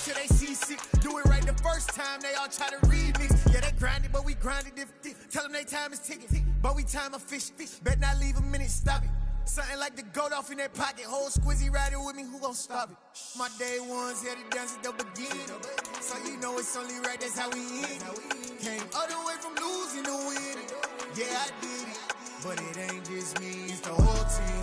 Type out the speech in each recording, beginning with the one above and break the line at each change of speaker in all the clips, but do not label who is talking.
till they seasick. Do it right the first time, they all try to remix. Yeah, they grinded, but we grinded different. Tell them they time is ticking, but we time a fish. Bet not leave a minute, stop it. Something like the goat off in their pocket. Whole squizzy riding with me, who gon' stop it? My day ones here to dance at the beginning. So you know it's only right, that's how we end. Came all the way from losing to winning. Yeah, I did it, but it ain't just me, it's the whole team.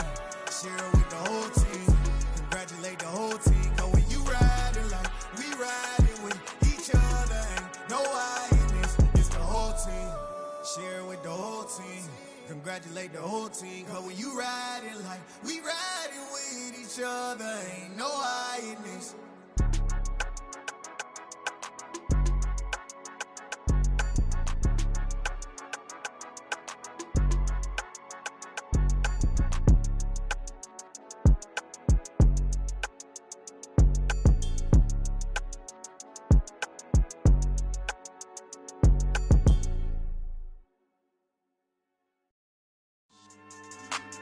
Share it with the whole team. Congratulate the whole team. Cause when you riding like we riding with each other, ain't no I in this. It's the whole team. Share it with the whole team. Congratulate the whole team. Cause when you riding like we riding with each other, ain't no I in this.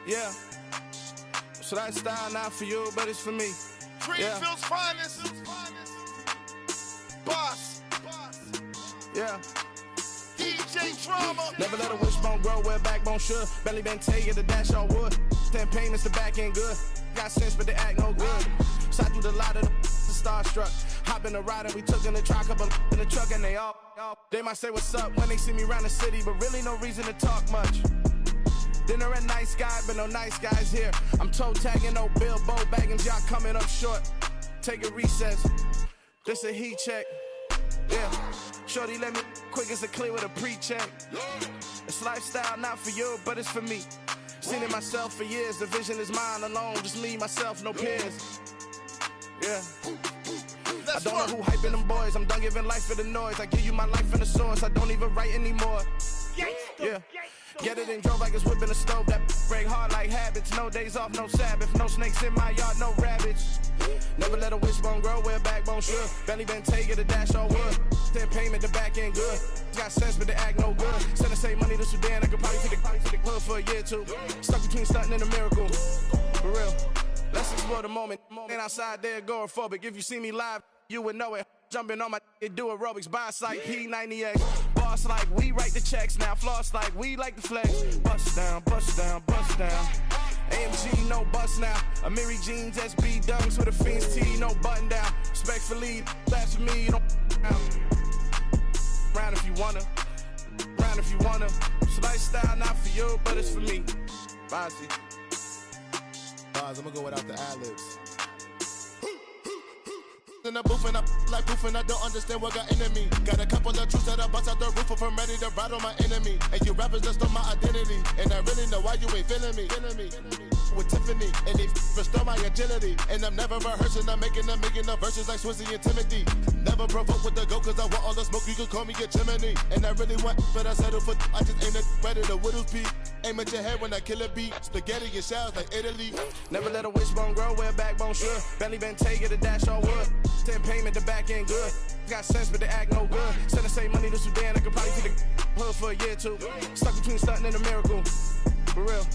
Yeah, so that style not for you, but it's for me.
Greenfield's finest. Boss.
Yeah.
DJ Drama.
Never let a wishbone grow where a backbone should. Belly been take it, the dash all wood. Then payments, the back end good. Got sense, but they act no good. So I do the lot of the starstruck. Hop in the ride and we took in the truck, couple in the truck, and they all. They might say what's up when they see me around the city, but really no reason to talk much. Dinner a nice guy, but no nice guys here. I'm toe tagging, no Bilbo bagging, y'all coming up short. Take a recess. This a heat check. Yeah. Shorty let me quick as a clear with a pre-check. It's lifestyle not for you, but it's for me. Seen it myself for years. The vision is mine alone. Just me, myself, no peers. Yeah. I don't know who hyping them boys. I'm done giving life for the noise. I give you my life in the source. I don't even write anymore. Yeah. Get it and drove like it's whipping a stove. That break hard like habits. No days off, no Sabbath. No snakes in my yard, no rabbits. Never let a wishbone grow where a backbone should. Belly been take it, a dash all wood. Then payment, the back end good. Got sense, but they act no good. Send the same money to Sudan. I could probably take the hood for a year or two. Stuck between stunting and a miracle. For real. Let's explore the moment. Ain't outside there agoraphobic. If you see me live, you would know it. Jumping on my do aerobics, buy like P90X. Boss like we write the checks now. Floss like we like the flex. Bust down, bust down, bust down. AMG, no bust now. Amiri jeans, SB dunks with a Fiends T, no button down. Respectfully, that's for me, you don't round if you wanna. Round if you wanna. So lifestyle not for you, but it's for me. Bozzy.
Boz, I'm gonna go without the ad-libs. In the booth and I like proof and I don't understand what got into me. Got a couple of truths that I bust out the roof if I'm ready to ride on my enemy. And you rappers just stole my identity, and I really know why you ain't feeling me. With Tiffany, and they restore my agility. And I'm never rehearsing, I'm making $1 million verses like Swizzy and Timothy. Never provoke with the go, cause I want all the smoke, you can call me a chimney. And I really want, but I settle for, I just ain't ready to whittles peak. Aim at your head when I kill a beat. Spaghetti and shells like Italy.
Never let a wishbone grow where a backbone should. Belly been take it, a dash all wood. Then payment, the back end good. Got sense, but they act no good. Send the same money to Sudan, I could probably take the hood for a year or two. Stuck between stunting and a miracle. For real.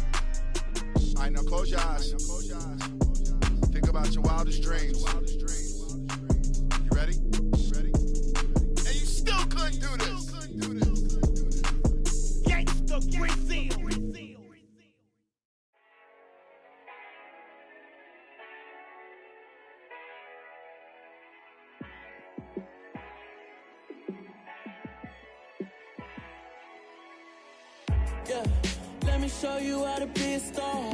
All right, now close your eyes. Think about your wildest dreams. You ready? And you still couldn't do this.
Gangsta Brazil.
Yeah, let me show you how to be a star.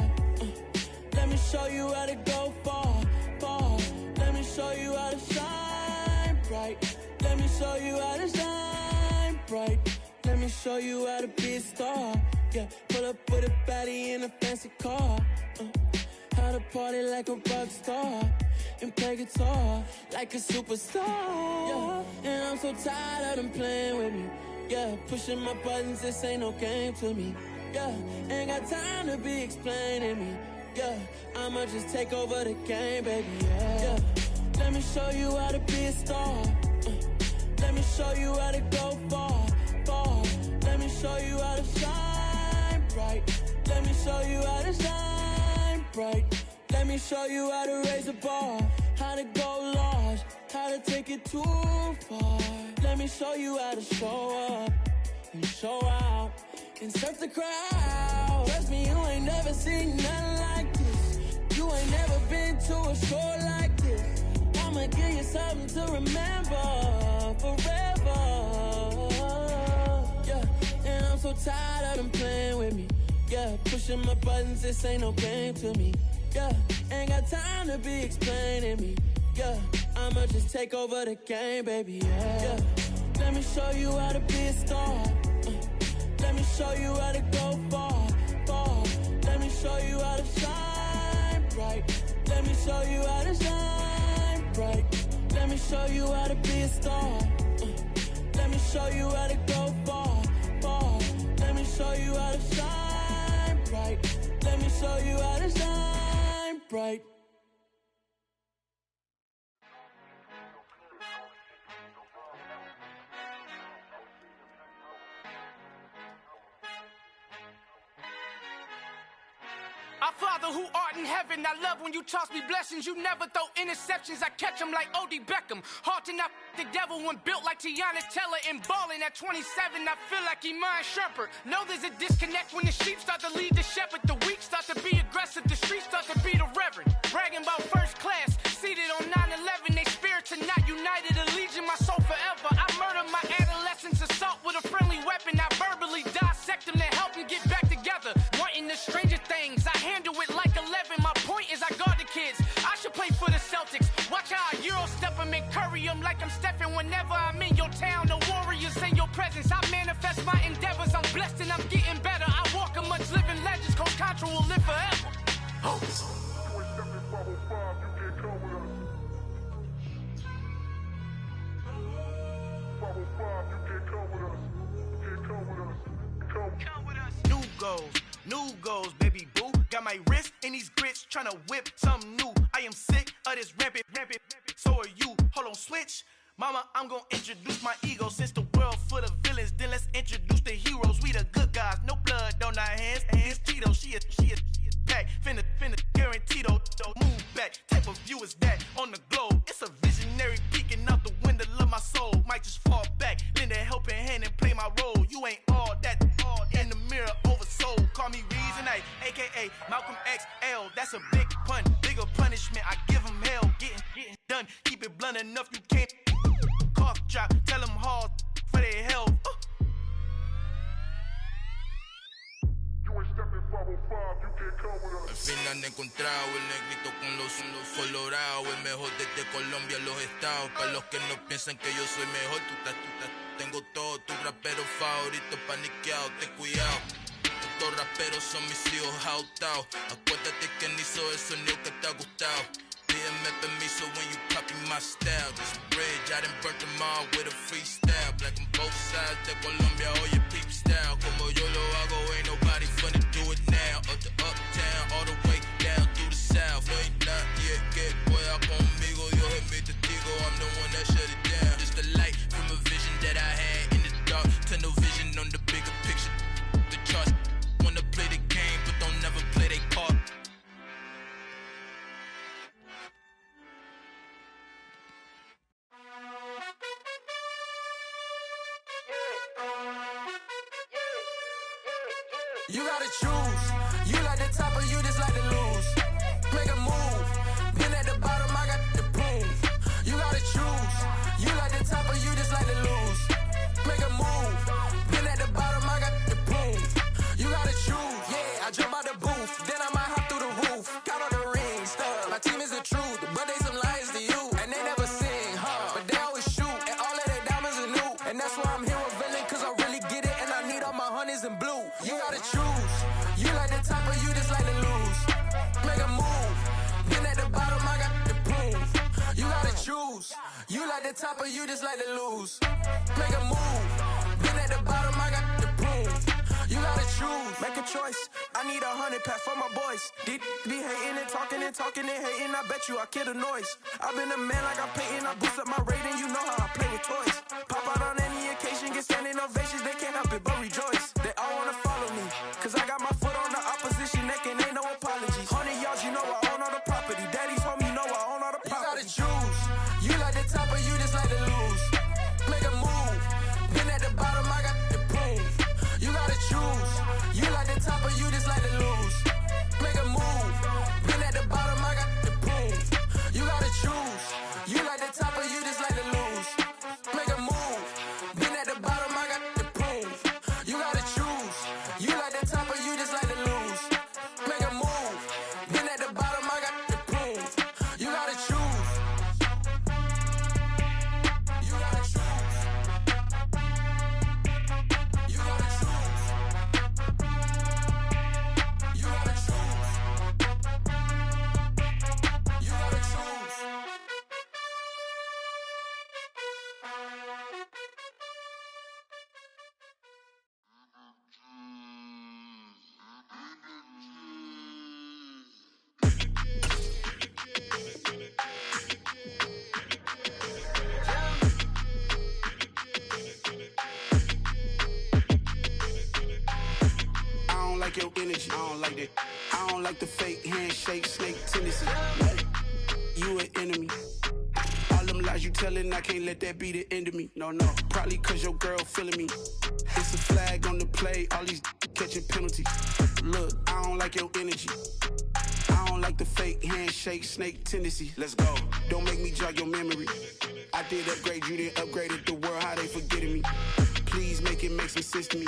Let me show you how to go far, far. Let me show you how to shine bright. Let me show you how to shine bright. Let me show you how to be a star. Yeah, pull up with a baddie in a fancy car. How to party like a rock star and play guitar like a superstar. Yeah, and I'm so tired of them playing with me. Yeah, pushing my buttons, this ain't no game to me. Yeah, ain't got time to be explaining me. Yeah, I'ma just take over the game, baby. Yeah, let me show you how to be a star. Let me show you how to go far, far. Let me show you how to shine bright. Let me show you how to shine bright. Let me show you how to raise a bar, how to go large, how to take take it too far. Let me show you how to show up and show out and surf the crowd. Trust me, you ain't never seen nothing like this. You ain't never been to a show like this. I'ma give you something to remember forever. Yeah, and I'm so tired of them playing with me. Yeah, pushing my buttons, this ain't no game to me. Yeah, ain't got time to be explaining me. Yeah, I'ma just take over the game, baby. Yeah, let me show you how to be a star. Let me show you how to go far, far. Let me show you how to shine bright. Let me show you how to shine bright. Let me show you how to be a star. Let me show you how to go far, far. Let me show you how to shine bright. Let me show you how to shine bright.
Our Father who art in heaven, I love when you toss me blessings. You never throw interceptions, I catch them like O.D. Beckham. Hard to not the devil when built like Tiana Teller and balling at 27. I feel like Iman Shumpert. Know there's a disconnect when the sheep start to lead the shepherd. The weak start to be aggressive, the streets start to be the reverend. Bragging about first class, seated on 9/11. They spirits are not united, a legion, my soul forever. I murdered my adolescence, assault with a friendly weapon. I verbally dissect them to help them get back together. Wanting the stranger things, I handle it like 11. My point is I guard the kids. I should play for the Celtics. Watch how I Euro step them and curry them like I'm stepping. Whenever I'm in your town, the Warriors in your presence. I manifest my endeavors. I'm blessed and I'm getting better. I walk amongst living legends. Coach Contra will live forever. Oh. New goals, baby boo. Got my wrist in these grits, tryna whip something new. I am sick of this rampant. So are you. Hold on, switch. Mama, I'm gonna introduce my ego. Since the world full of villains, then let's introduce the heroes. We the good guys, no blood on our hands. It's Tito, she is back. Finna, guaranteed, move back. Type of view is that on the globe. It's a visionary peeking out the window of my soul. Might just fall back, lend a helping hand and play my role. You ain't all that in the mirror oversold. Call me Reason A, aka Malcolm XL. That's a big pun, bigger punishment. I give him hell, getting done. Keep it blunt enough, you can't. Cough drop, tell them hard for their health.
Al fin han encontrado el negrito con los colorados, el mejor desde Colombia, los estados. Para los que no piensan que yo soy mejor, tengo todo, tu rapero favorito paniqueado, ten cuidado. Estos raperos son mis hijos jautados. Acuérdate que ni hizo el sonido que te ha gustado. Pídeme permiso when you copy my style. This bridge, I done burnt them all with a freestyle. Black on both sides de Colombia, oye peep style. Como yo lo hago, ain't nobody finna do it now. Up to uptown, all the way down through the south. No hay nadie que pueda conmigo, Dios es mi testigo. I'm the one that shut it down. Just the light from a vision that I had in the dark. Tunnel vision on the bigger picture. The charts wanna play the game, but don't never play their part.
You gotta choose. You like the top or you just like to lose. Make a move. Been at the bottom, I got the proof. You gotta choose. You like the top or you just like to lose. Make a move. Been at the bottom, I got the proof. You gotta choose. Yeah, I jump out the booth. Then I might hop through the roof. Count on the rings. My team is the truth, but they some liars to you. And they never sing, but they always shoot. And all of their diamonds are new. And that's why I'm here with villain, cause I really get it. And I need all my honeys in blue. You gotta choose. You like the top or you just like to lose. Make a move. Been at the bottom, I got the proof. You gotta choose. You like the top or you just like to lose. Make a move. Been at the bottom, I got the proof. You gotta choose. Make a choice. I need 100 pack for my boys. Be hating and talking and hating. I bet you I kill the noise. I've been a man like I'm Peyton. I boost up my rating. You know how I play with toys. Pop out on any occasion, get standing ovations. They can't help it but rejoice. They all wanna follow me, cause I got my foot on the opposition neck and ain't no apologies. 100 yards, you know I own all the property. Daddy's home, you know I own all the property. You gotta choose. You like the top or you just like
the top of you just like to lose. Make a move. Been at the bottom, I got the prove. You gotta choose. You like the top of you just like to lose. Make a move. Been at the bottom, I got the prove. You gotta choose. You gotta choose. You gotta choose. You gotta choose. You gotta choose.
I don't like your energy. I don't like that. I don't like the fake handshake, snake tendency. You an enemy. All them lies you telling, I can't let that be the end of me. No, probably cause your girl feeling me. It's a flag on the play, all these catching penalties. Look, I don't like your energy. I don't like the fake handshake, snake tendency. Let's go. Don't make me jog your memory. I did upgrade, you didn't upgrade it. The world, how they forgetting me. Please make it make some sense to me.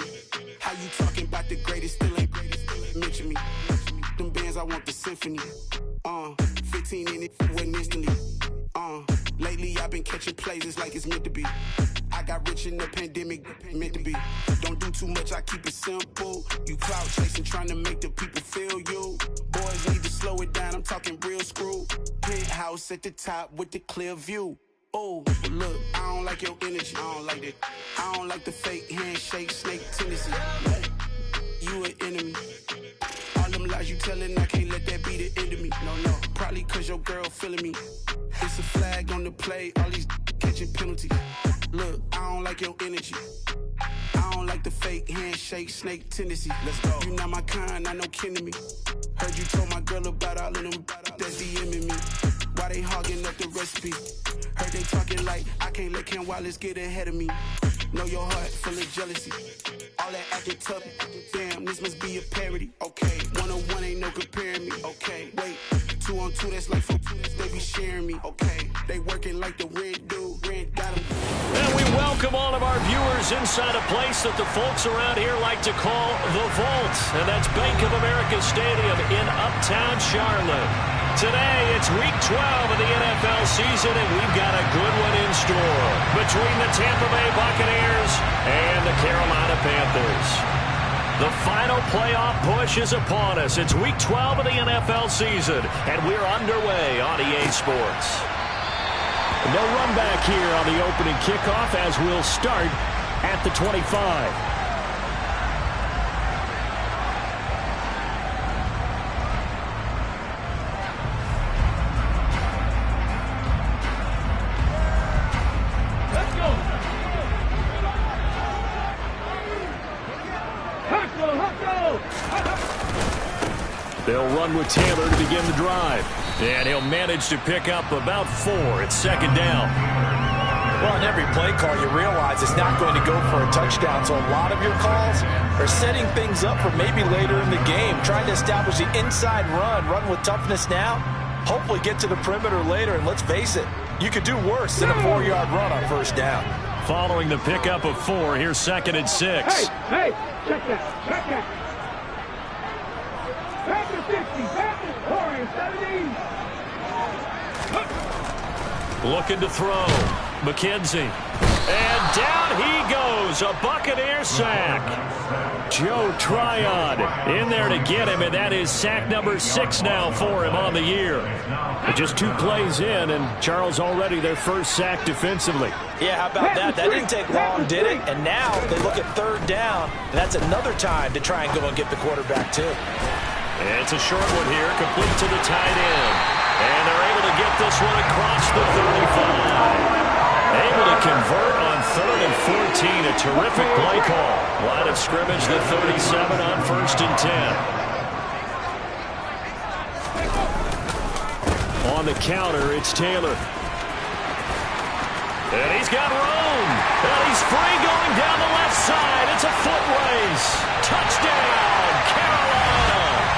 How you talking about the greatest, still ain't greatest, still ain't mention me. Them bands, I want the symphony. 15 in it, wasn't instantly. Lately I've been catching plays, it's like it's meant to be. I got rich in the pandemic, meant to be. Don't do too much, I keep it simple. You clout chasing, trying to make the people feel you. Boys need to slow it down, I'm talking real screw. Penthouse at the top with the clear view. Oh, look, I don't like your energy, I don't like that. I don't like the fake handshake, snake tendency. You an enemy. All them lies you telling, I can't let that be the end of me. No, probably cause your girl feeling me. It's a flag on the play, all these catching penalties. Look, I don't like your energy. I don't like the fake handshake, snake tendency. Let's go. You not my kind, I know kin to me. Heard you told my girl about all of them that's DMing me. Why they hogging up the recipe? Heard they talking like I can't let Ken Wallace get ahead of me. Know your heart full of jealousy. All that acting tough. Damn, this must be a parody. Okay, 1-on-1 ain't no comparing me. Okay, wait, 2-on-2 that's like 4-2. They be sharing me. Okay, they working like the rent do. Rent got them.
And we welcome all of our viewers inside a place that the folks around here like to call the Vault. And that's Bank of America Stadium in Uptown Charlotte. Today, it's Week 12 of the NFL season, and we've got a good one in store between the Tampa Bay Buccaneers and the Carolina Panthers. The final playoff push is upon us. It's Week 12 of the NFL season, and we're underway on EA Sports. No run back here on the opening kickoff as we'll start at the 25. They'll run with Taylor to begin the drive. And he'll manage to pick up about 4. It's second down.
Well, in every play call, you realize it's not going to go for a touchdown. So a lot of your calls are setting things up for maybe later in the game, trying to establish the inside run with toughness now, hopefully get to the perimeter later. And let's face it, you could do worse than a 4-yard run on first down.
Following the pickup of 4, here's second and 6.
Hey, check that. Panthers 50, Panthers 40, 17.
Looking to throw. McKenzie. And down he goes. A Buccaneer sack. Joe Tryon in there to get him, and that is sack number 6 now for him on the year. Just 2 plays in, and Charles already their first sack defensively.
Yeah, how about that? That didn't take long, did it? And now they look at third down, and that's another time to try and go and get the quarterback too.
It's a short one here, complete to the tight end. And they're able to get this one across the 35. Able to convert on 3rd and 14. A terrific play call. Line of scrimmage, the 37 on 1st and 10. On the counter, it's Taylor. And he's got room. And he's free going down the left side. It's a foot race. Touchdown, Carolina.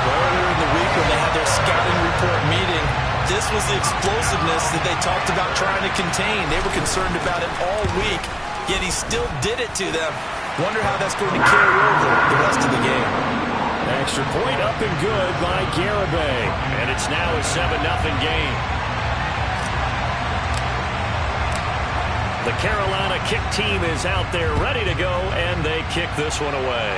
Earlier in the week when they had their scouting report meeting, this was the explosiveness that they talked about trying to contain. They were concerned about it all week, yet he still did it to them. Wonder how that's going to carry over the rest of the game.
Extra point up and good by Garibay. And it's now a 7-0 game. The Carolina kick team is out there ready to go, and they kick this one away.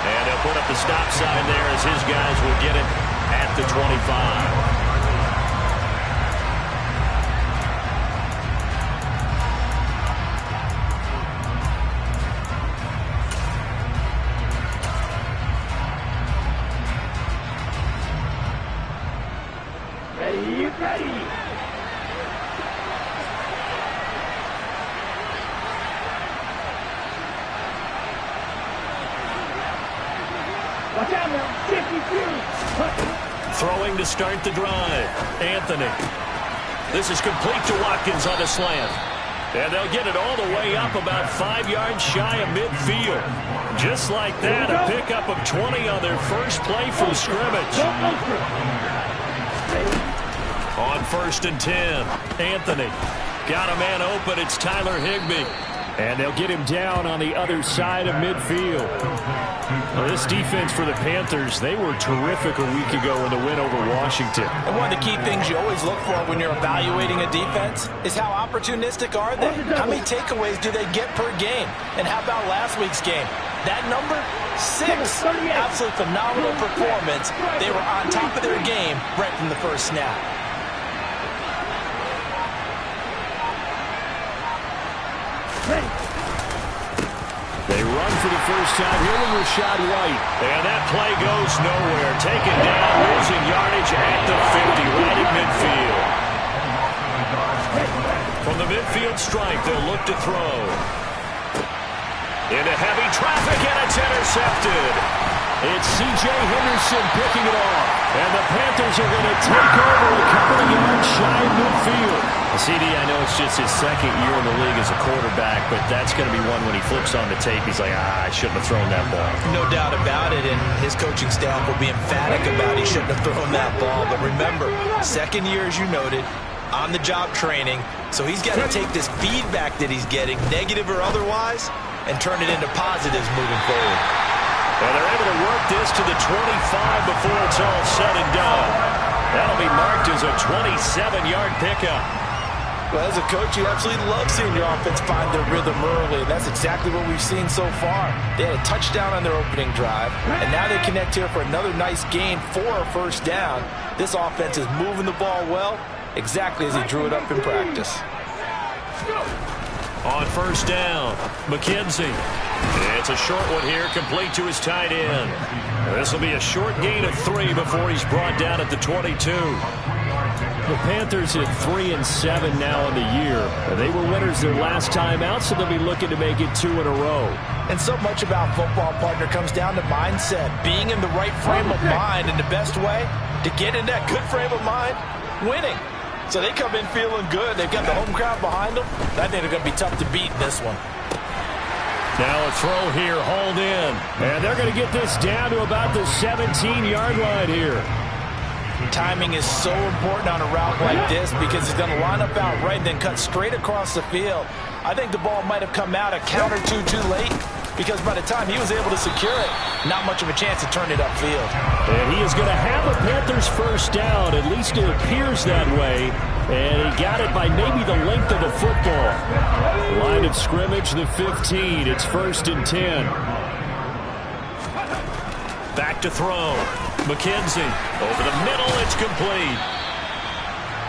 And they'll put up the stop sign there as his guys will get it at the 25. Throwing to start the drive. Anthony. This is complete to Watkins on the slant. And they'll get it all the way up about 5 yards shy of midfield. Just like that, a pickup of 20 on their first play from scrimmage. On 1st and 10, Anthony. Got a man open. It's Tyler Higbee. And they'll get him down on the other side of midfield. Well, this defense for the Panthers, they were terrific a week ago in the win over Washington.
And one of the key things you always look for when you're evaluating a defense is how opportunistic are they? How many takeaways do they get per game? And how about last week's game? That number, 6. Absolutely phenomenal performance. They were on top of their game right from the first snap.
They run for the first time here with Rashad White. And that play goes nowhere. Taken down, losing yardage at the 50, right at midfield. From the midfield stripe, they'll look to throw. Into heavy traffic, and it's intercepted. It's C.J. Henderson picking it off. And the Panthers are going to take over a couple of yards shy of midfield. CD, I know it's just his second year in the league as a quarterback, but that's going to be one when he flips on the tape, he's like, I shouldn't have thrown that ball.
No doubt about it, and his coaching staff will be emphatic about he shouldn't have thrown that ball. But remember, second year, as you noted, on-the-job training, so he's got to take this feedback that he's getting, negative or otherwise, and turn it into positives moving forward.
And they're able to work this to the 25 before it's all said and done. That'll be marked as a 27-yard pickup.
Well, as a coach, you absolutely love seeing your offense find their rhythm early, and that's exactly what we've seen so far. They had a touchdown on their opening drive, and now they connect here for another nice gain for a first down. This offense is moving the ball well, exactly as he drew it up in practice.
On first down, McKenzie. It's a short one here, complete to his tight end. This will be a short gain of 3 before he's brought down at the 22. The Panthers at 3-7 now in the year. They were winners their last time out, so they'll be looking to make it 2 in a row.
And so much about football, partner, comes down to mindset. Being in the right frame of mind, and the best way to get in that good frame of mind, winning. So they come in feeling good. They've got the home crowd behind them. I think they're going to be tough to beat in this one.
Now a throw here, hauled in. And they're going to get this down to about the 17-yard line here.
Timing is so important on a route like this because he's going to line up out right and then cut straight across the field. I think the ball might have come out a count or two too late because by the time he was able to secure it, not much of a chance to turn it upfield.
And he is going to have a Panthers first down. At least it appears that way. And he got it by maybe the length of the football. Line of scrimmage, the 15. It's 1st and 10. Back to throw. McKenzie over the middle. It's complete.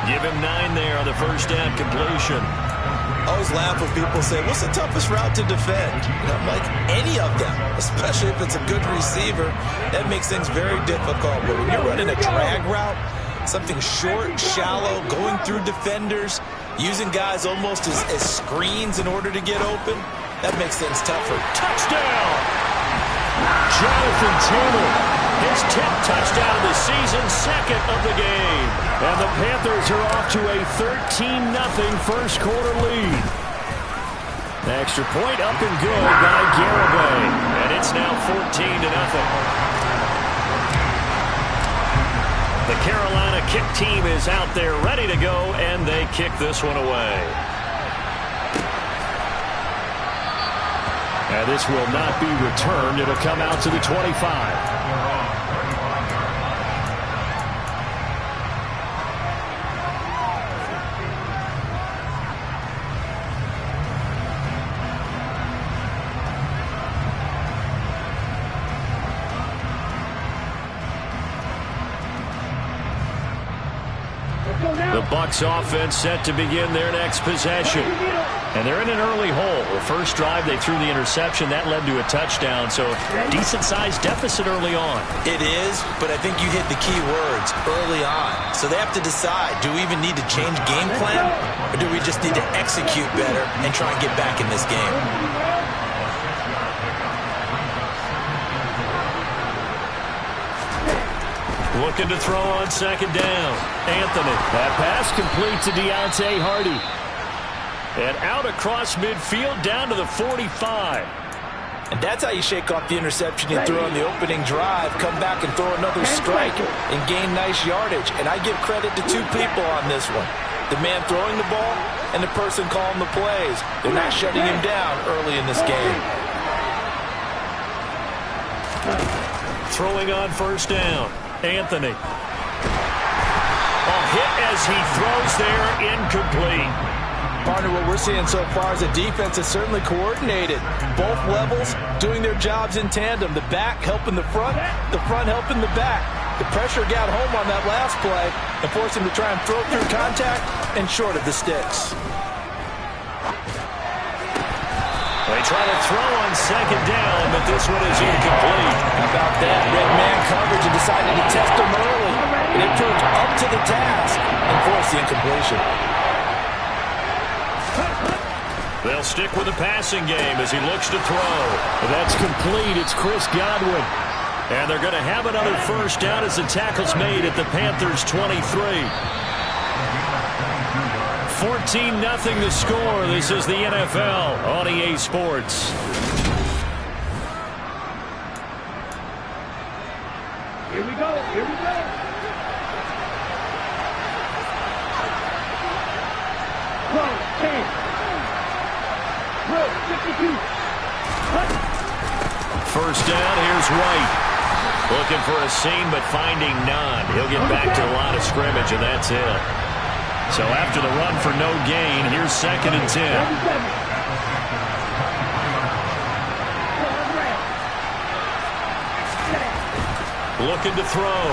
Give him 9 there on the first down completion.
I always laugh when people say, what's the toughest route to defend? And I'm like, any of them, especially if it's a good receiver. That makes things very difficult. But when you're running a drag route, something short, shallow, going through defenders, using guys almost as screens in order to get open, that makes things tougher.
Touchdown! Jonathan Taylor, his 10th touchdown of the season, 2nd of the game. And the Panthers are off to a 13-0 first quarter lead. Extra point up and good by Garibay. And it's now 14-0. The Carolina kick team is out there ready to go, and they kick this one away. And this will not be returned. It'll come out to the 25. The Bucs offense set to begin their next possession. And they're in an early hole. The first drive, they threw the interception. That led to a touchdown, so decent-sized deficit early on.
It is, but I think you hit the key words, early on. So they have to decide, do we even need to change game plan, or do we just need to execute better and try and get back in this game?
Looking to throw on second down. Anthony. That pass complete to Deontay Hardy. And out across midfield down to the 45.
And that's how you shake off the interception you threw on the opening drive. Come back and throw another strike and gain nice yardage. And I give credit to two people on this one. The man throwing the ball and the person calling the plays. They're not shutting him down early in this game.
Throwing on first down. Anthony. A hit as he throws there, incomplete.
Partner, what we're seeing so far is the defense is certainly coordinated. Both levels doing their jobs in tandem. The back helping the front helping the back. The pressure got home on that last play and forced him to try and throw through contact and short of the sticks.
They try to throw on second down, but this one is incomplete.
How about that? Red man coverage and decided to test him early. And it proved up to the task and forced the incompletion.
They'll stick with the passing game as he looks to throw. That's complete. It's Chris Godwin. And they're going to have another first down as the tackle's made at the Panthers' 23. 14-0 the score. This is the NFL on EA Sports.
Here we go. Here we go. Close, 10. Road, 52.
First down, here's White. Looking for a seam, but finding none. He'll get back to the line of scrimmage, and that's it. So after the run for no gain, here's 2nd and 10. Looking to throw.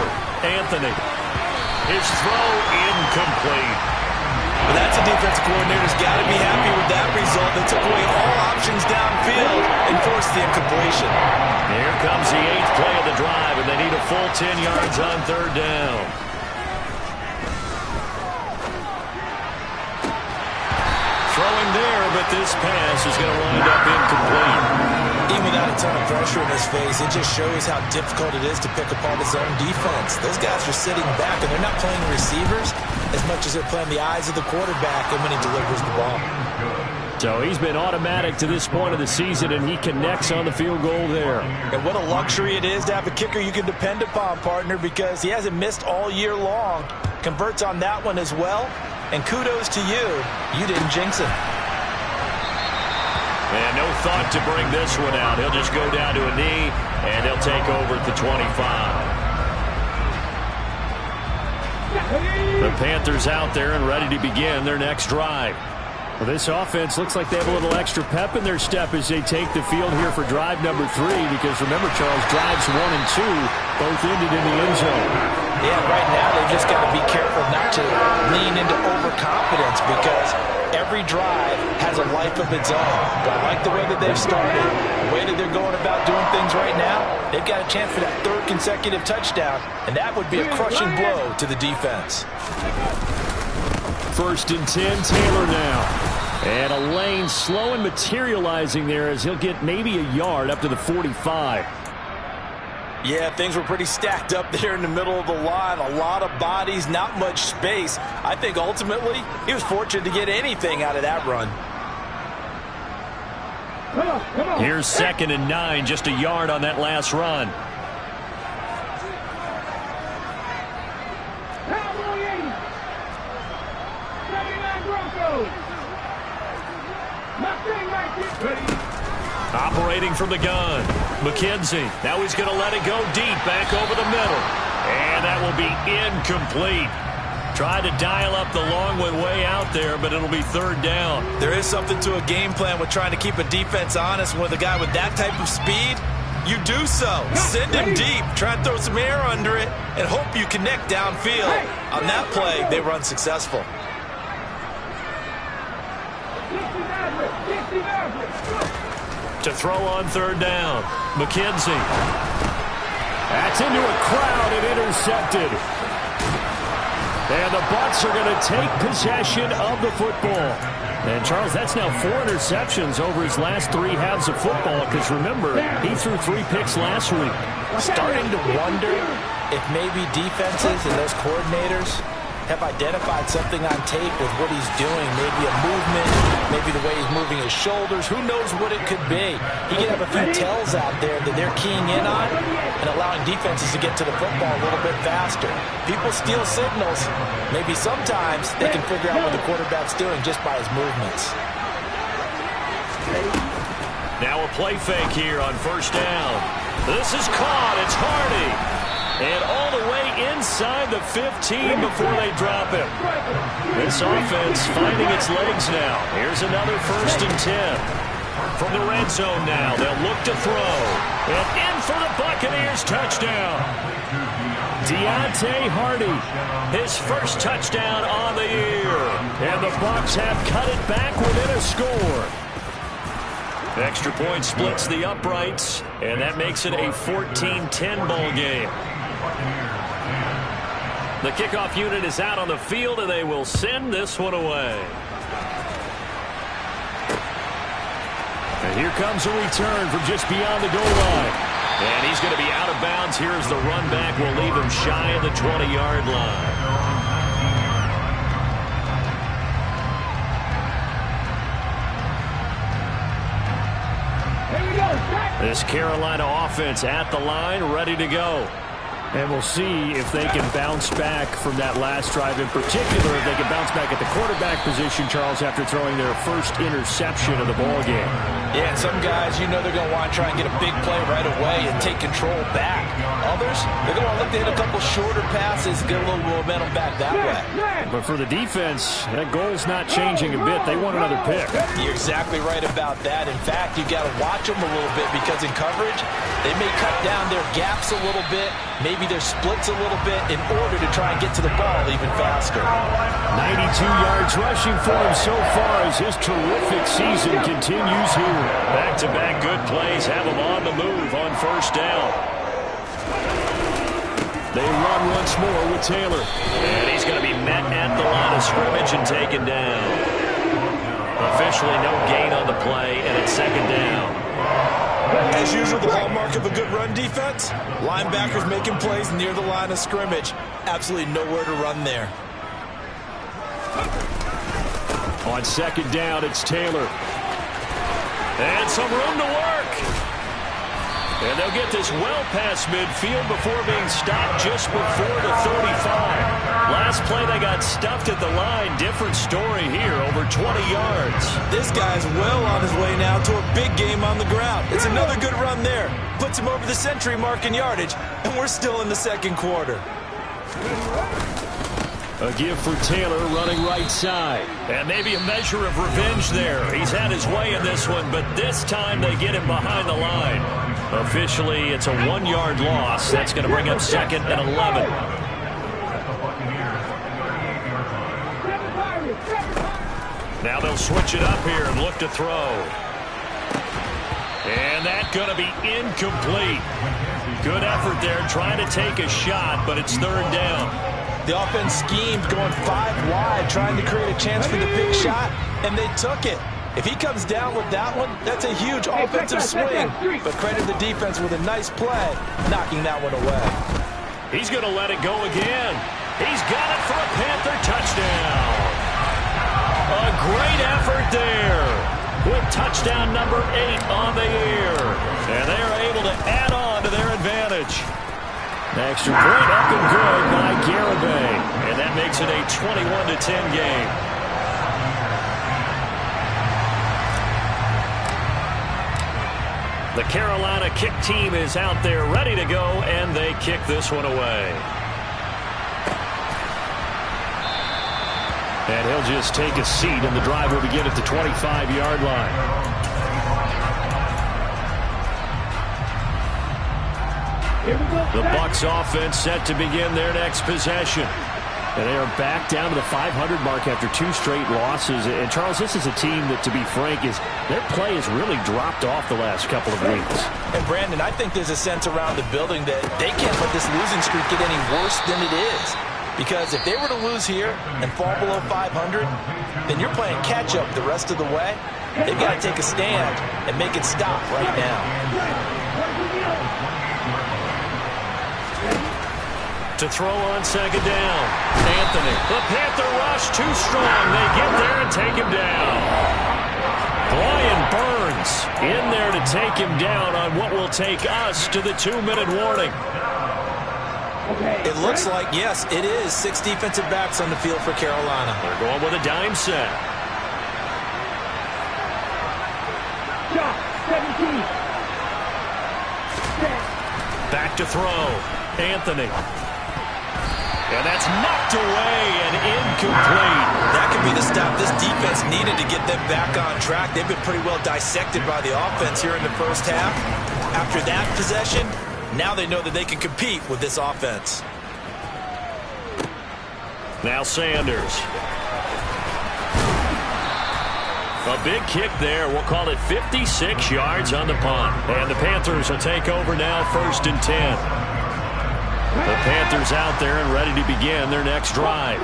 Anthony. His throw incomplete.
Well, that's a defensive coordinator's got to be happy with that result. They took away all options downfield and forced the incompletion.
Here comes the 8th play of the drive, and they need a full 10 yards on third down. Throwing there, but this pass is going to wind up incomplete.
Even without a ton of pressure in his face, it just shows how difficult it is to pick apart his own defense. Those guys are sitting back, and they're not playing receivers as much as they're playing the eyes of the quarterback and when he delivers the ball.
So he's been automatic to this point of the season, and he connects on the field goal there.
And what a luxury it is to have a kicker you can depend upon, partner, because he hasn't missed all year long. Converts on that one as well. And kudos to you. You didn't jinx it.
And no thought to bring this one out. He'll just go down to a knee, and they'll take over at the 25. The Panthers out there and ready to begin their next drive. Well, this offense looks like they have a little extra pep in their step as they take the field here for drive number 3, because remember, Charles, drives 1 and 2 both ended in the end zone.
Yeah, right now they've just got to be careful not to lean into overconfidence, because every drive has a life of its own. But I like the way that they've started, the way that they're going about doing things right now. They've got a chance for that 3rd consecutive touchdown, and that would be a crushing blow to the defense.
1st and 10, Taylor now. And a lane slow and materializing there as he'll get maybe a yard up to the 45.
Yeah, things were pretty stacked up there in the middle of the line. A lot of bodies, not much space. I think ultimately he was fortunate to get anything out of that run.
Come on.
Here's 2nd and 9, just a yard on that last run. Operating from the gun, McKenzie. Now he's going to let it go deep, back over the middle. And that will be incomplete. Tried to dial up the long way out there, but it'll be third down.
There is something to a game plan with trying to keep a defense honest. With a guy with that type of speed, you do so. Send him deep, try and throw some air under it, and hope you connect downfield. On that play, they were unsuccessful.
To throw on third down, McKenzie. That's into a crowd and intercepted. And the Bucs are going to take possession of the football. And, Charles, that's now 4 interceptions over his last 3 halves of football, because, remember, he threw 3 picks last week.
Starting to wonder if maybe defenses and those coordinators have identified something on tape with what he's doing. Maybe a movement, maybe the way he's moving his shoulders. Who knows what it could be? He could have a few tells out there that they're keying in on and allowing defenses to get to the football a little bit faster. People steal signals. Maybe sometimes they can figure out what the quarterback's doing just by his movements.
Now a play fake here on first down. This is caught. It's Hardy. And all the way inside the 15 before they drop him. This offense finding its legs now. Here's another 1st and 10. From the red zone now, they'll look to throw. And in for the Buccaneers touchdown. Deontay Hardy, his first touchdown on the year. And the Bucs have cut it back within a score. Extra point splits the uprights, and that makes it a 14-10 ball game. The kickoff unit is out on the field, and they will send this one away. And here comes a return from just beyond the goal line. And he's going to be out of bounds. Here's the run back. Will leave him shy of the 20-yard line. This Carolina offense at the line, ready to go. And we'll see if they can bounce back from that last drive in particular. If they can bounce back at the quarterback position, Charles, after throwing their first interception of the ballgame.
Yeah, and some guys, you know they're going to want to try and get a big play right away and take control back. Others, they're going to look to hit a couple shorter passes, get a little momentum back that way.
But for the defense, that goal's not changing a bit. They want another pick.
You're exactly right about that. In fact, you've got to watch them a little bit because in coverage, they may cut down their gaps a little bit, maybe their splits a little bit in order to try and get to the ball even faster.
92 yards rushing for him so far as his terrific season continues here. Back-to-back good plays have him on the move on first down. They run once more with Taylor. And he's going to be met at the line of scrimmage and taken down. Officially no gain on the play, and it's second down.
As usual, the hallmark of a good run defense, linebackers making plays near the line of scrimmage. Absolutely nowhere to run there.
On second down, it's Taylor. And some room to work. And they'll get this well past midfield before being stopped just before the 35. Last play, they got stuffed at the line. Different story here, over 20 yards.
This guy's well on his way now to a big game on the ground. It's another good run there. Puts him over the century mark in yardage, and we're still in the second quarter.
A give for Taylor running right side. And maybe a measure of revenge there. He's had his way in this one, but this time they get him behind the line. Officially, it's a 1-yard loss. That's going to bring up second and 11. Now they'll switch it up here and look to throw. And that's going to be incomplete. Good effort there trying to take a shot, but it's third down.
The offense schemed going 5 wide, trying to create a chance for the big shot, and they took it. If he comes down with that one, that's a huge offensive swing. But credit the defense with a nice play, knocking that one away.
He's going to let it go again. He's got it for a Panther touchdown. A great effort there with touchdown number 8 on the year. And they are able to add on to their advantage. Extra point up and good by Garibay. And that makes it a 21-10 game. The Carolina kick team is out there ready to go, and they kick this one away. And he'll just take a seat, and the drive will begin at the 25-yard line. The Bucs offense set to begin their next possession. And they are back down to the 500 mark after 2 straight losses. And, Charles, this is a team that, to be frank, their play has really dropped off the last couple of weeks.
And, Brandon, I think there's a sense around the building that they can't let this losing streak get any worse than it is. Because if they were to lose here and fall below 500, then you're playing catch-up the rest of the way. They've got to take a stand and make it stop right now.
To throw on second down, Anthony. The Panther rush too strong. They get there and take him down. Brian Burns in there to take him down on what will take us to the 2-minute warning.
It looks like, yes, it is 6 defensive backs on the field for Carolina.
They're going with a dime set.
Shot, 17.
Back to throw, Anthony. And that's knocked away and incomplete.
That could be the stop this defense needed to get them back on track. They've been pretty well dissected by the offense here in the first half. After that possession, now they know that they can compete with this offense.
Now Sanders. A big kick there. We'll call it 56 yards on the punt. And the Panthers will take over now, 1st and 10. The Panthers out there and ready to begin their next drive.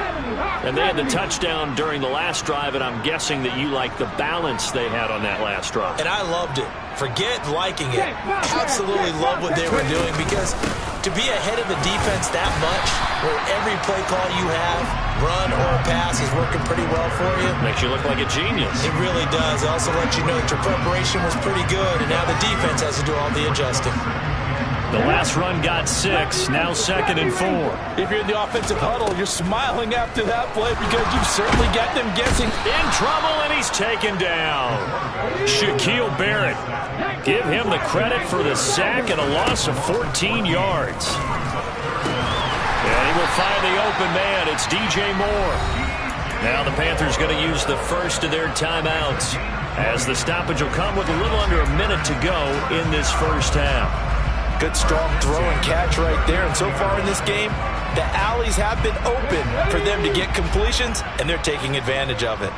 And they had the touchdown during the last drive, and I'm guessing that you like the balance they had on that last drive.
And I loved it. Forget liking it. Absolutely love what they were doing, because to be ahead of the defense that much, where every play call you have, run or pass, is working pretty well for you.
Makes you look like a genius.
It really does. It also lets you know that your preparation was pretty good, and now the defense has to do all the adjusting.
The last run got 6, now 2nd and 4.
If you're in the offensive huddle, you're smiling after that play because you've certainly got them guessing.
In trouble, and he's taken down. Shaquille Barrett. Give him the credit for the sack and a loss of 14 yards. And he will find the open man. It's DJ Moore. Now the Panthers going to use the first of their timeouts, as the stoppage will come with a little under a minute to go in this first half.
Good strong throw and catch right there. And so far in this game, the alleys have been open for them to get completions, and they're taking advantage of it.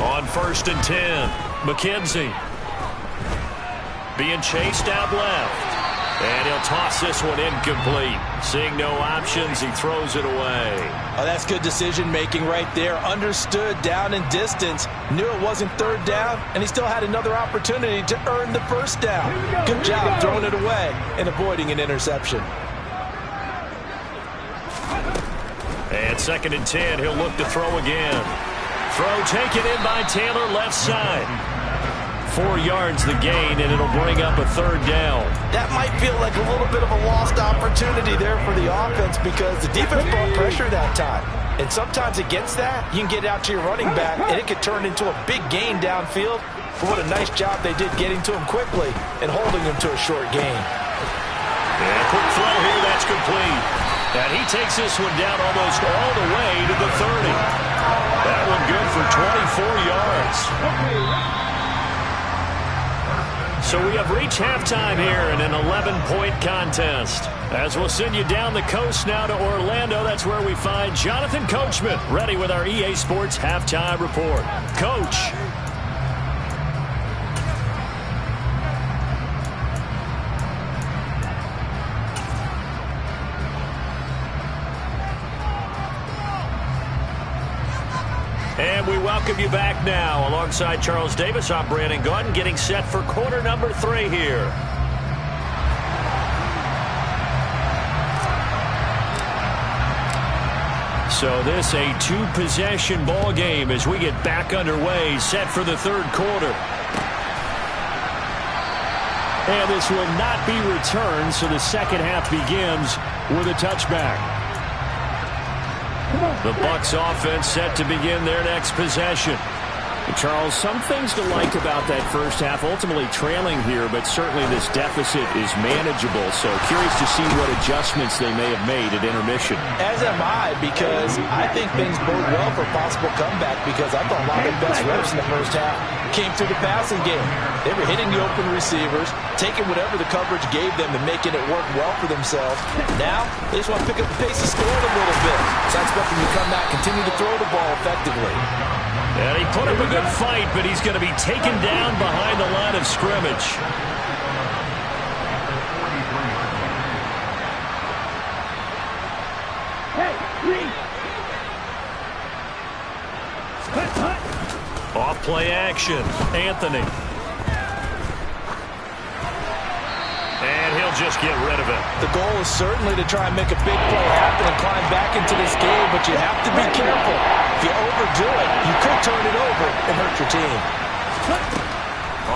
On 1st and 10, McKenzie being chased out left. And he'll toss this one incomplete. Seeing no options, he throws it away.
Oh, that's good decision-making right there. Understood down and distance. Knew it wasn't 3rd down, and he still had another opportunity to earn the 1st down. Good job throwing it away and avoiding an interception.
And 2nd and 10, he'll look to throw again. Throw taken in by Taylor, left side. 4 yards the gain, and it'll bring up a 3rd down.
That might feel like a little bit of a lost opportunity there for the offense, because the defense brought pressure that time. And sometimes against that, you can get out to your running back, and it could turn into a big gain downfield. But what a nice job they did getting to him quickly and holding him to a short gain.
And a quick throw here, that's complete. And he takes this one down almost all the way to the 30. That one good for 24 yards. So we have reached halftime here in an 11-point contest. As we'll send you down the coast now to Orlando, that's where we find Jonathan Coachman, ready with our EA Sports Halftime Report. Coach. And we welcome you back now. Alongside Charles Davis, I'm Brandon Gordon, getting set for quarter number 3 here. So this a 2-possession ball game as we get back underway, set for the 3rd quarter. And this will not be returned, so the second half begins with a touchback. The Bucs offense set to begin their next possession. Charles, some things to like about that first half. Ultimately trailing here, but certainly this deficit is manageable. So curious to see what adjustments they may have made at intermission.
As am I, because I think things bode well for a possible comeback, because I thought a lot of their best reps in the first half came through the passing game. They were hitting the open receivers, taking whatever the coverage gave them and making it work well for themselves. Now, they just want to pick up the pace and score a little bit. So I expect them to come back, continue to throw the ball effectively.
And he put up a good fight, but he's going to be taken down behind the line of scrimmage. Off play action. Anthony. And he'll just get rid of it.
The goal is certainly to try and make a big play happen and climb back into this game, but you have to be careful. If you overdo it, you could turn it over and hurt your team.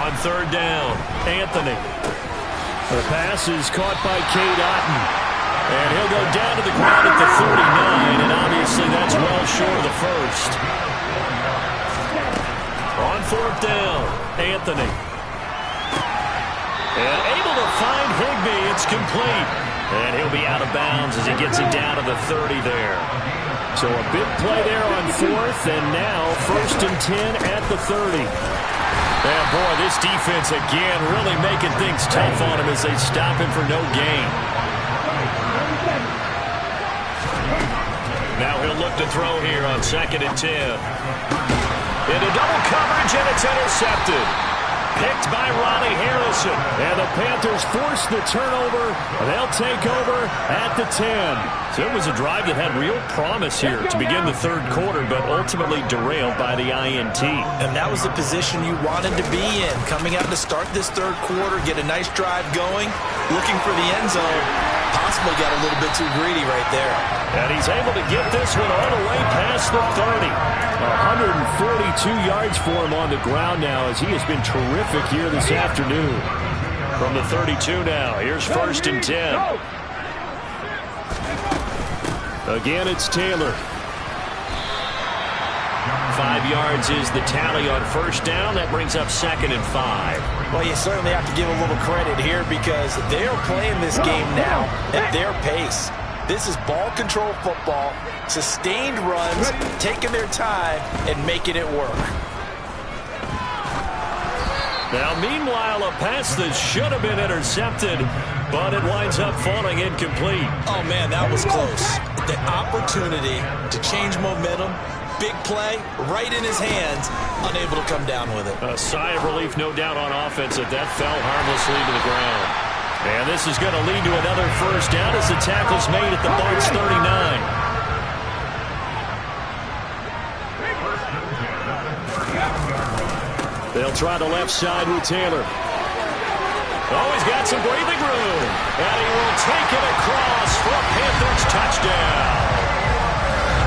On third down, Anthony. The pass is caught by Cade Otton. And he'll go down to the ground at the 39, and obviously that's well short of the first. On fourth down, Anthony. And able to find Higbee. It's complete. And he'll be out of bounds as he gets it down to the 30 there. So a big play there on fourth, and now 1st and 10 at the 30. And boy, this defense again really making things tough on him as they stop him for no gain. Now he'll look to throw here on 2nd and 10. Into double coverage, and it's intercepted. Picked by Ronnie Harrison. And the Panthers force the turnover. They'll take over at the 10. So it was a drive that had real promise here to begin the third quarter, but ultimately derailed by the INT.
And that was the position you wanted to be in. Coming out to start this third quarter, get a nice drive going, looking for the end zone. Possibly got a little bit too greedy right there.
And he's able to get this one all the way past the 30. 142 yards for him on the ground now, as he has been terrific here this afternoon. From the 32 now, here's 1st and 10. Again, it's Taylor. 5 yards is the tally on first down. That brings up 2nd and 5.
Well, you certainly have to give a little credit here, because they are playing this game now at their pace. This is ball control football, sustained runs, taking their time and making it work.
Now, meanwhile, a pass that should have been intercepted, but it winds up falling incomplete.
Oh, man, that was close. The opportunity to change momentum, big play, right in his hands, unable to come down with it.
A sigh of relief, no doubt, on offense that fell harmlessly to the ground. And this is going to lead to another first down as the tackle's made at the Bucs 39. They'll try the left side with Taylor. Oh, he's got some breathing room. And he will take it across for a Panthers touchdown.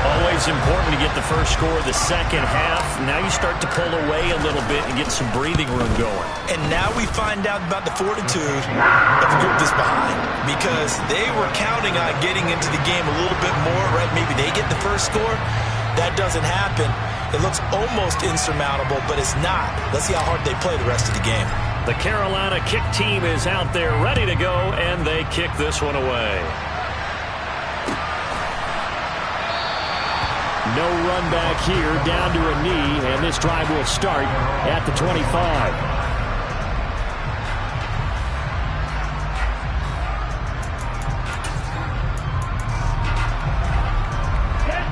Always important to get the first score of the second half. Now you start to pull away a little bit and get some breathing room going.
And now we find out about the fortitude of the group that's behind, because they were counting on getting into the game a little bit more, right? Maybe they get the first score. That doesn't happen. It looks almost insurmountable, but it's not. Let's see how hard they play the rest of the game.
The Carolina kick team is out there ready to go, and they kick this one away. No run back here, down to a knee, and this drive will start at the 25.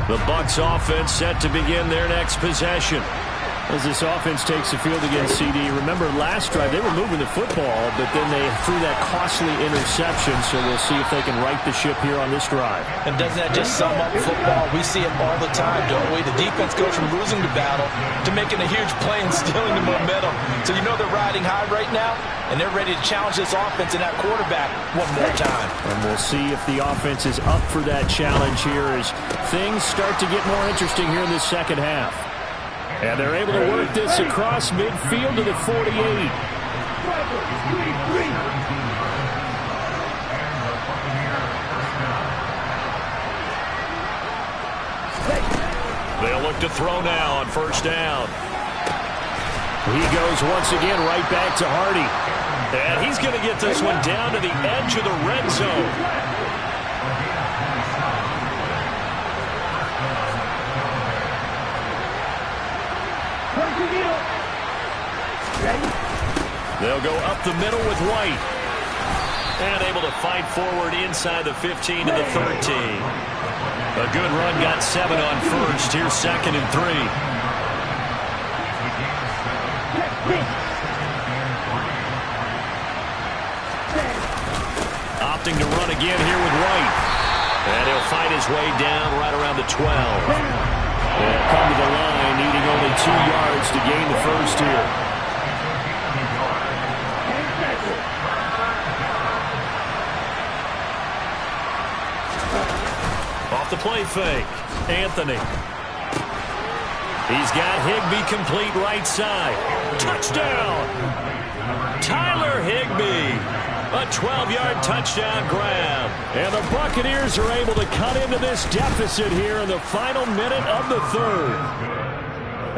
The Bucs offense set to begin their next possession. As this offense takes the field against CD. Remember last drive they were moving the football, but then they threw that costly interception, so we'll see if they can right the ship here on this drive.
And doesn't that just sum up football? We see it all the time, don't we? The defense goes from losing the battle to making a huge play and stealing the momentum. So you know they're riding high right now, and they're ready to challenge this offense and that quarterback one more time.
And we'll see if the offense is up for that challenge here as things start to get more interesting here in this second half. And they're able to work this across midfield to the 48. They'll look to throw now on first down. He goes once again right back to Hardy. And he's going to get this one down to the edge of the red zone. They'll go up the middle with White. And able to fight forward inside the 15 to the 13. A good run, got 7 on first. Here's 2nd and 3. Opting to run again here with White. And he'll fight his way down right around the 12. And come to the line, needing only 2 yards to gain the first here. Off the play fake, Anthony. He's got Higbee complete right side. Touchdown! Tyler Higbee. A 12-yard touchdown grab. And the Buccaneers are able to cut into this deficit here in the final minute of the third.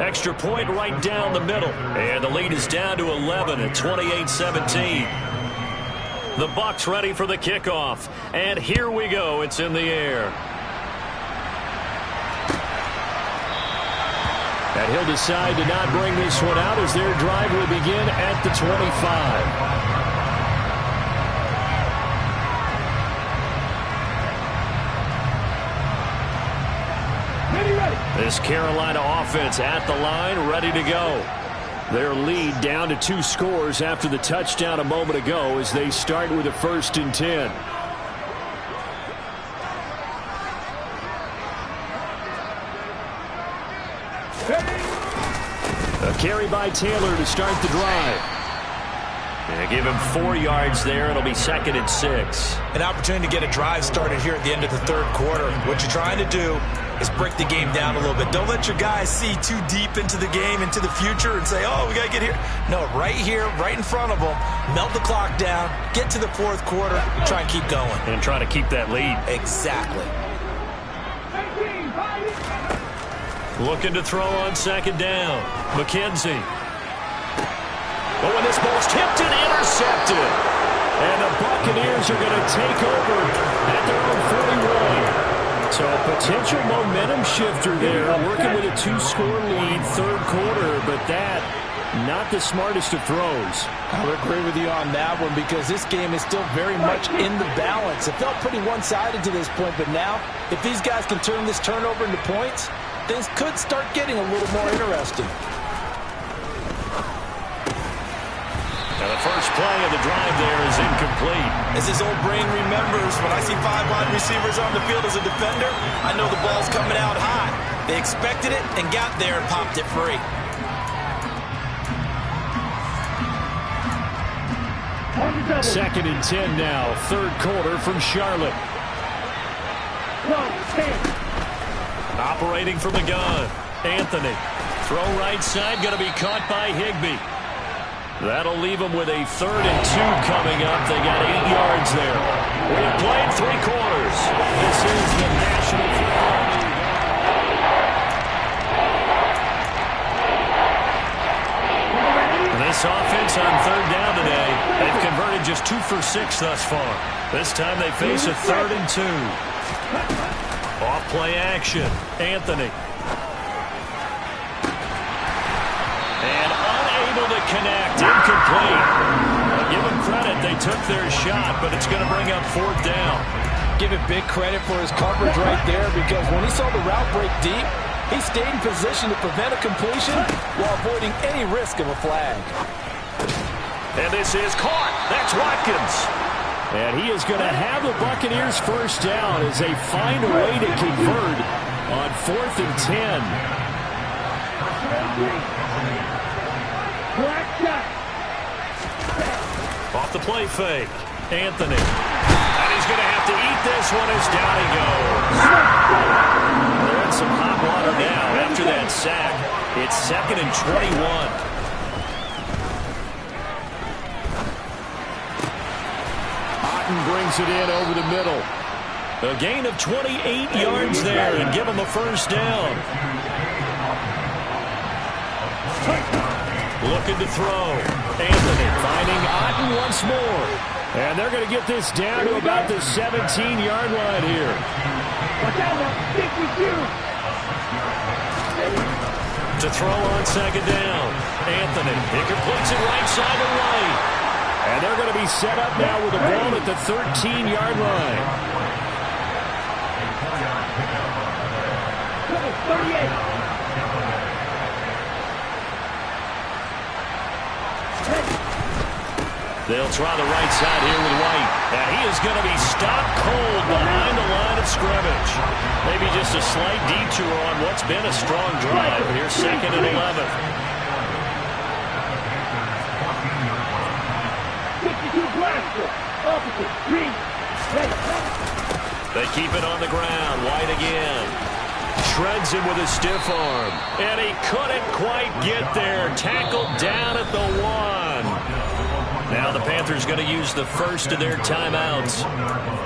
Extra point right down the middle. And the lead is down to 11 at 28-17. The Bucs ready for the kickoff. And here we go. It's in the air. And he'll decide to not bring this one out as their drive will begin at the 25. This Carolina offense at the line, ready to go. Their lead down to 2 scores after the touchdown a moment ago as they start with a 1st and 10. A carry by Taylor to start the drive. And give him 4 yards there. It'll be 2nd and 6.
An opportunity to get a drive started here at the end of the third quarter. What you're trying to do is break the game down a little bit. Don't let your guys see too deep into the game, into the future, and say, oh, we got to get here. No, right here, right in front of them, melt the clock down, get to the fourth quarter, try and keep going.
And try to keep that lead.
Exactly.
Looking to throw on 2nd down. McKenzie. Oh, and this ball's tipped and intercepted. And the Buccaneers are going to take over at their own 41. So a potential momentum shifter there, working with a 2-score lead, third quarter, but that, not the smartest of throws.
I would agree with you on that one because this game is still very much in the balance. It felt pretty one-sided to this point, but now, if these guys can turn this turnover into points, things could start getting a little more interesting.
And the first play of the drive there is incomplete.
As his old brain remembers, when I see 5 wide receivers on the field as a defender, I know the ball's coming out high. They expected it and got there and popped it free.
Second and 10 now, third quarter from Charlotte. Operating from the gun, Anthony. Throw right side, going to be caught by Higbee. That'll leave them with a 3rd and 2 coming up. They got 8 yards there. We have played 3 quarters. This is the National Football League. This offense on 3rd down today, they've converted just 2 for 6 thus far. This time they face a 3rd and 2. Off play action, Anthony. And unable to connect, incomplete. I'll give them credit, they took their shot, but it's going to bring up 4th down.
Give it big credit for his coverage right there because when he saw the route break deep, he stayed in position to prevent a completion while avoiding any risk of a flag.
And this is caught. That's Watkins. And he is going to have the Buccaneers first down as they find a way to convert on 4th and 10. Off the play fake, Anthony. And he's going to have to eat this one as down he goes. They're in some hot water now after that sack. It's 2nd and 21. Otten brings it in over the middle. A gain of 28 yards there and give him a first down. Looking to throw. Anthony finding Otten once more. And they're going to get this down to about the 17-yard line here.
Watch out now. 62.
To throw on second down. Anthony. He completes it right side to right. And they're going to be set up now with the ball at the 13-yard line.
38.
They'll try the right side here with White. And he is going to be stopped cold behind the line of scrimmage. Maybe just a slight detour on what's been a strong drive. Here's 2nd and 11.
62 blaster. Opposite. Green. Ready.
They keep it on the ground. White again. Shreds him with a stiff arm. And he couldn't quite get there. Tackled down at the 1. Now the Panthers going to use the first of their timeouts.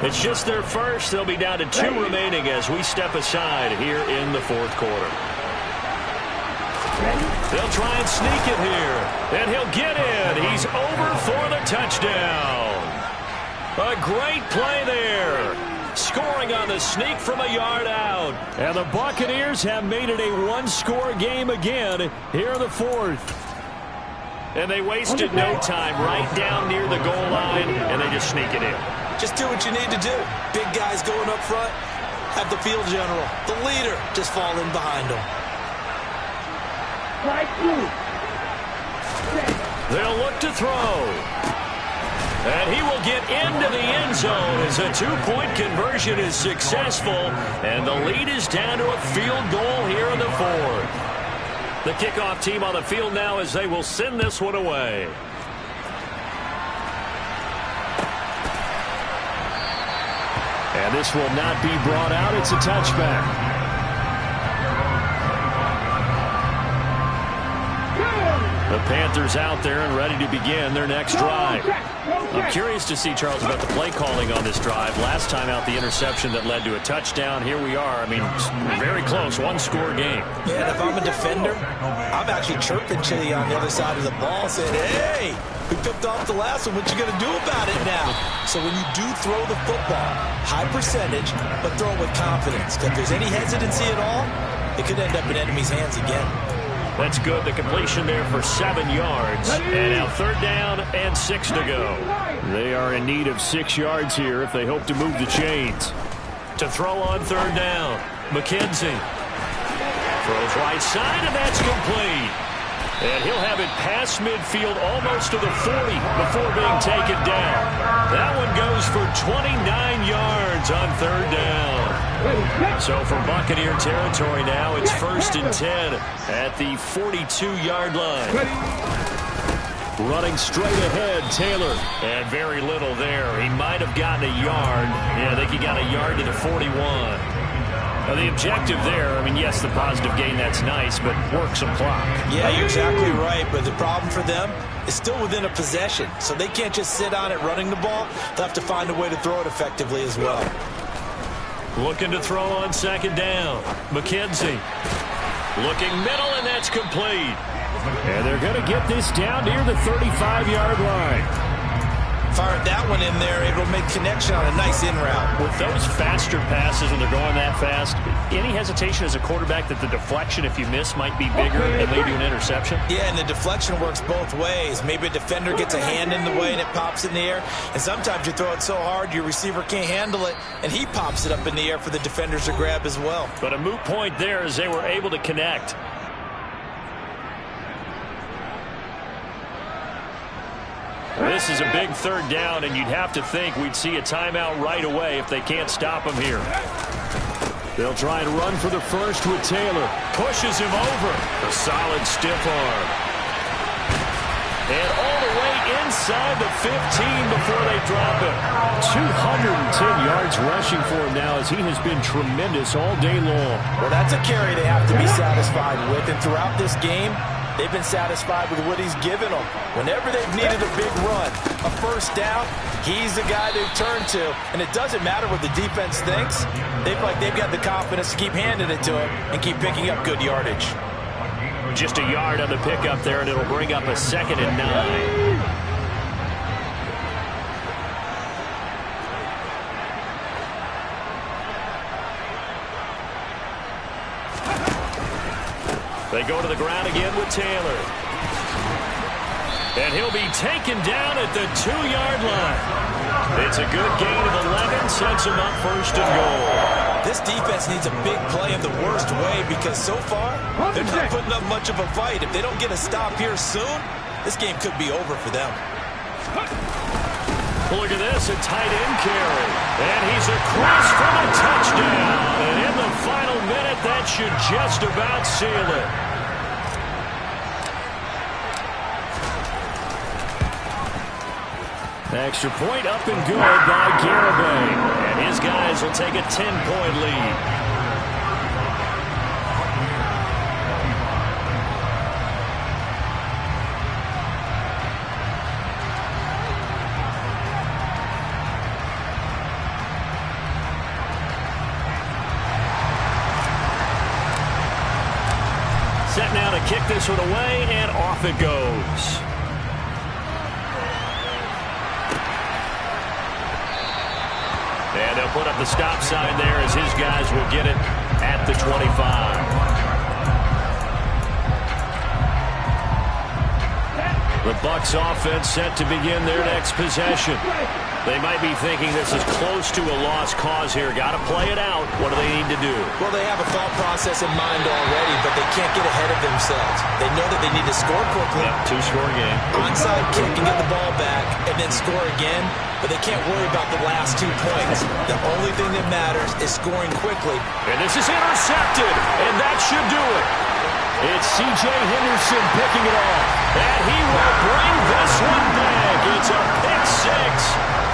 It's just their first. They'll be down to 2 remaining as we step aside here in the 4th quarter. They'll try and sneak it here. And he'll get in. He's over for the touchdown. A great play there. Scoring on the sneak from a yard out. And the Buccaneers have made it a one-score game again here in the 4th. And they wasted no time right down near the goal line, and they just sneak it in.
Just do what you need to do. Big guys going up front. Have the field general, the leader, just fall in behind them.
They'll look to throw. And he will get into the end zone as a 2-point conversion is successful. And the lead is down to a field goal here in the 4th. The kickoff team on the field now as they will send this one away. And this will not be brought out. It's a touchback. The Panthers out there and ready to begin their next drive. I'm curious to see, Charles, about the play calling on this drive. Last time out, the interception that led to a touchdown. Here we are. I mean, very close, one-score game.
Yeah, and if I'm a defender, I'm actually chirping Chili on the other side of the ball, saying, hey, we picked off the last one. What you going to do about it now? So when you do throw the football, high percentage, but throw it with confidence. Because if there's any hesitancy at all, it could end up in enemy's hands again.
That's good. The completion there for 7 yards. And now 3rd down and 6 to go. They are in need of 6 yards here if they hope to move the chains. To throw on 3rd down, McKenzie. Throws right side, and that's complete. And he'll have it past midfield almost to the 40 before being taken down. That one goes for 29 yards on 3rd down. So from Buccaneer territory now, it's 1st and 10 at the 42-yard line. Running straight ahead, Taylor. And very little there. He might have gotten a yard. Yeah, I think he got a yard to the 41. Now the objective there, I mean, yes, the positive gain, that's nice, but work some clock.
Yeah, you're exactly right, but the problem for them is still within a possession. So they can't just sit on it running the ball. They'll have to find a way to throw it effectively as well.
Looking to throw on 2nd down. McKenzie. Looking middle, and that's complete. And they're going to get this down near the 35-yard line.
Fired that one in there, able to make connection on a nice in route.
With those faster passes when they're going that fast, any hesitation as a quarterback that the deflection, if you miss, might be bigger and lead to an interception?
Yeah, and the deflection works both ways. Maybe a defender gets a hand in the way and it pops in the air. And sometimes you throw it so hard your receiver can't handle it, and he pops it up in the air for the defenders to grab as well.
But a moot point there as they were able to connect. This is a big 3rd down, and you'd have to think we'd see a timeout right away if they can't stop him here. They'll try and run for the first with Taylor. Pushes him over. A solid stiff arm. And all the way inside the 15 before they drop him. 210 yards rushing for him now as he has been tremendous all day long.
Well, that's a carry they have to be satisfied with, and throughout this game, they've been satisfied with what he's given them. Whenever they've needed a big run, a 1st down, he's the guy they've turned to. And it doesn't matter what the defense thinks. They've got the confidence to keep handing it to him and keep picking up good yardage.
Just a yard on the pickup there, and it'll bring up a 2nd and 9. They go to the ground again with Taylor. And he'll be taken down at the 2-yard line. It's a good gain of 11, sets him up 1st and goal.
This defense needs a big play in the worst way because so far, they're not putting up much of a fight. If they don't get a stop here soon, this game could be over for them.
Look at this, a tight end carry. And he's across for the touchdown. And in the final minute, that should just about seal it. Extra point up and good by Garibay. And his guys will take a 10-point lead. Set now to kick this one away, and off it goes. And they'll put up the stop sign there as his guys will get it at the 25. The Bucs offense set to begin their next possession. They might be thinking this is close to a lost cause here. Got to play it out. What do they need to do?
Well, they have a thought process in mind already, but they can't get ahead of themselves. They know that they need to score quickly.
Yep, 2-score game.
Onside kick and get the ball back and then score again, but they can't worry about the last 2 points. The only thing that matters is scoring quickly.
And this is intercepted, and that should do it. It's C.J. Henderson picking it off, and he will bring this one back. It's a pick 6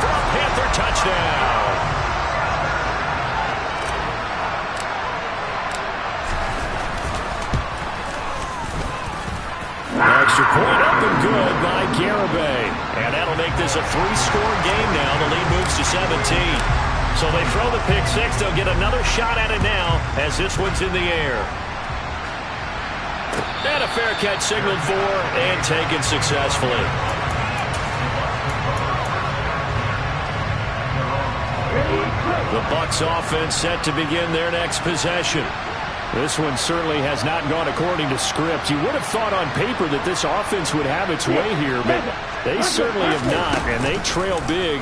for a Panther touchdown. Extra point up and good by Garibay. And that'll make this a 3-score game now. The lead moves to 17. So they throw the pick 6. They'll get another shot at it now as this one's in the air. And a fair catch signaled for and taken successfully. The Bucs offense set to begin their next possession. This one certainly has not gone according to script. You would have thought on paper that this offense would have its way here, but they certainly have not, and they trail big.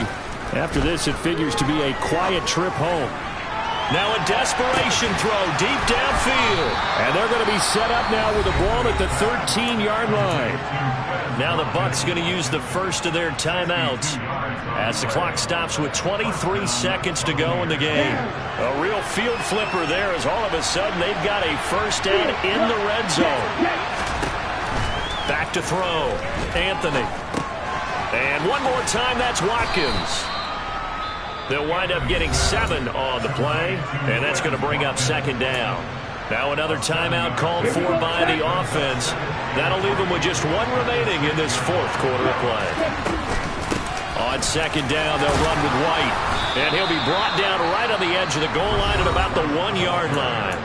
After this, it figures to be a quiet trip home. Now a desperation throw deep downfield. And they're going to be set up now with the ball at the 13-yard line. Now the Bucs going to use the first of their timeouts as the clock stops with 23 seconds to go in the game. A real field flipper there as all of a sudden they've got a first down in the red zone. Back to throw. Anthony. And one more time, that's Watkins. They'll wind up getting 7 on the play, and that's going to bring up 2nd down. Now another timeout called for by the offense. That'll leave them with just 1 remaining in this 4th quarter of play. On 2nd down, they'll run with White, and he'll be brought down right on the edge of the goal line at about the 1-yard line.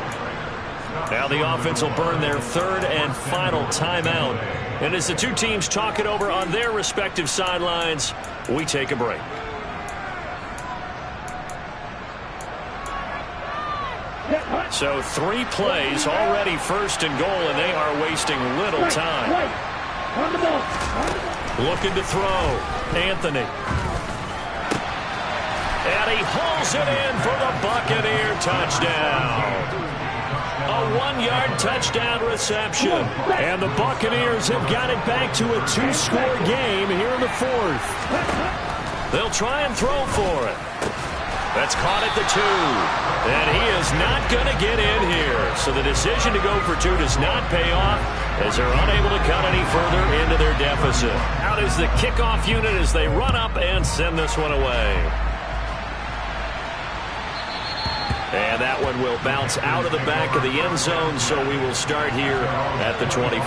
Now the offense will burn their 3rd and final timeout. And as the two teams talk it over on their respective sidelines, we take a break. So 3 plays, already 1st and goal, and they are wasting little time. Looking to throw. Anthony. And he hauls it in for the Buccaneer touchdown. A 1-yard touchdown reception. And the Buccaneers have got it back to a 2-score game here in the 4th. They'll try and throw for it. That's caught at the 2. And he is not going to get in here. So the decision to go for 2 does not pay off as they're unable to cut any further into their deficit. Out is the kickoff unit as they run up and send this one away. And that one will bounce out of the back of the end zone, so we will start here at the 25.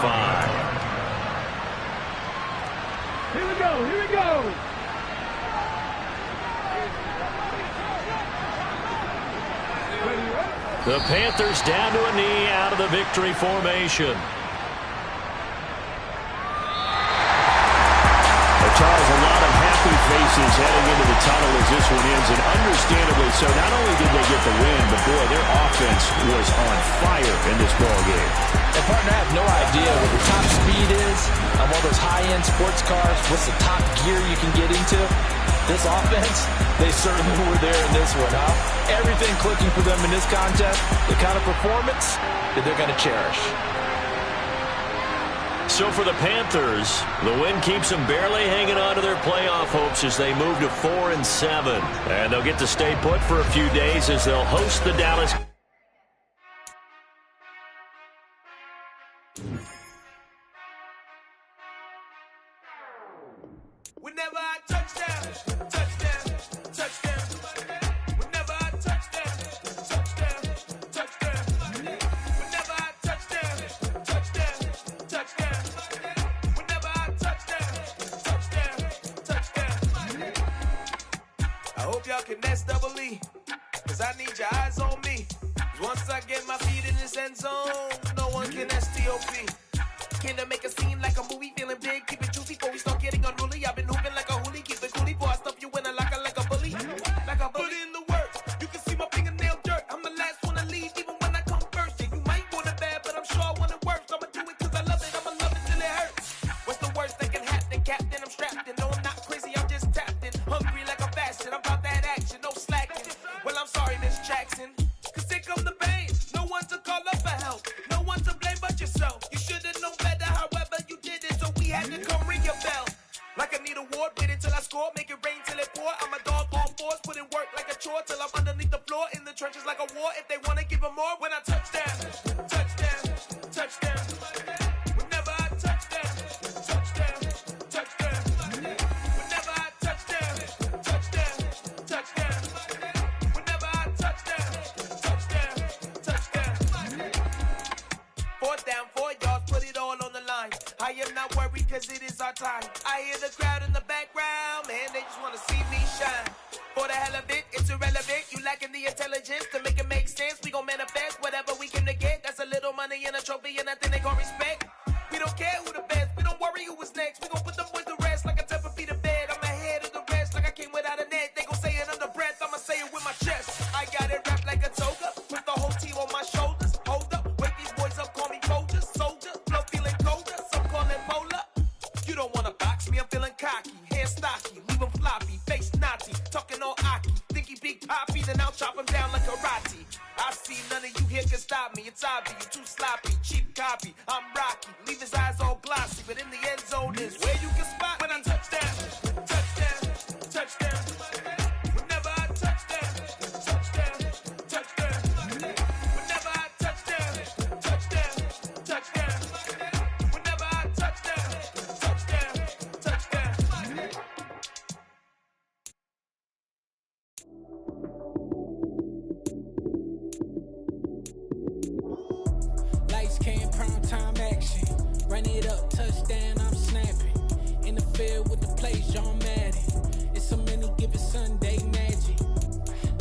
Here we go, here we go.
The Panthers down to a knee out of the victory formation. happy faces heading into the tunnel as this one ends, and understandably so. Not only did they get the win, but boy, their offense was on fire in this ball game.
And partner, I have no idea what the top speed is on one of those high-end sports cars. What's the top gear you can get into? This offense, they certainly were there in this one, huh? Everything clicking for them in this contest, the kind of performance that they're going to cherish.
So for the Panthers, the win keeps them barely hanging on to their playoff hopes as they move to 4-7. And they'll get to stay put for a few days as they'll host the Dallas.
Whenever I touchdown, touchdown, touchdown. Whenever I touchdown, touchdown, touchdown. Whenever I touchdown, touchdown, touchdown. Whenever I touchdown, touchdown, touchdown. I hope y'all can nest double E, cause I need your eyes on me. Once I get my feet in this end zone, no one can STOP. Can I make a scene like a movie, feeling big, keep it juicy before we start getting unruly. I've been hooping like a hoolie, keep it coolie, before I stuff you in a locker like a bully. Like a bully. Put in the work, you can see my fingernail dirt. I'm the last one to leave, even when I come first. Yeah, you might want it bad, but I'm sure I want it worse. I'ma do it cause I love it, I'ma love it till it hurts. What's the worst that can happen, Captain? I'm strapped in, no I'm not crazy, I'm just tapped in. Hungry like a fashion, I'm about that action, no slacking. Well, I'm sorry, Miss Jackson, cause here come the pain. No one to call up for help, no one to blame but yourself. You should've known better, however you did it, so we had to come ring your bell. Like I need a award, wait until I score, make it rain till it pour. I'm a dog on fours, put in work like a chore till I'm underneath the floor, in the trenches like a war. If they wanna give them more, when I touchdown, touchdown, touchdown. Whenever I touchdown, touchdown, touchdown. Whenever I touchdown, touchdown, touchdown. Whenever I touchdown, touchdown, touchdown. 4th down, 4 yards, put it all on the line. I am not worried cause it is our time. I hear the crowd in the background, man, they just wanna see me shine. For the hell of it, it's irrelevant. You lacking the intelligence to make it make sense. We gon' manifest whatever we came to get. That's a little money and a trophy and nothing they gon' respect. We don't care who the best, we don't worry who was next. We gon' put them boys to rest like a 10 feet of bed. I'm ahead of the rest like I came without a net. They gon' say it under breath, I'ma say it with my chest. I got it wrapped like a toga, put the whole team on my shoulders. Hold up, wake these boys up, call me Folgers. Soldier, flow feeling colder, some call it polar. You don't wanna box me, I'm feeling cocky. Hair stocky, leave him floppy, face naughty. Talking all aki, think he big poppy, then I'll chop him down like karate. I see none of you here can stop me. It's obvious, you too sloppy, cheap copy. I'm Rocky, leave his eyes all glossy, but in the end zone is where you can spot when I touchdown, touchdown, touchdown. Whenever I touchdown, touchdown, touchdown. Whenever I touchdown, touchdown, touchdown. Whenever I touchdown, touchdown, touchdown.
Lights, cam, prime time action. Run it up, touchdown, I'm snapping. In the field with the plays, John Madden. It's so many, give it Sunday magic.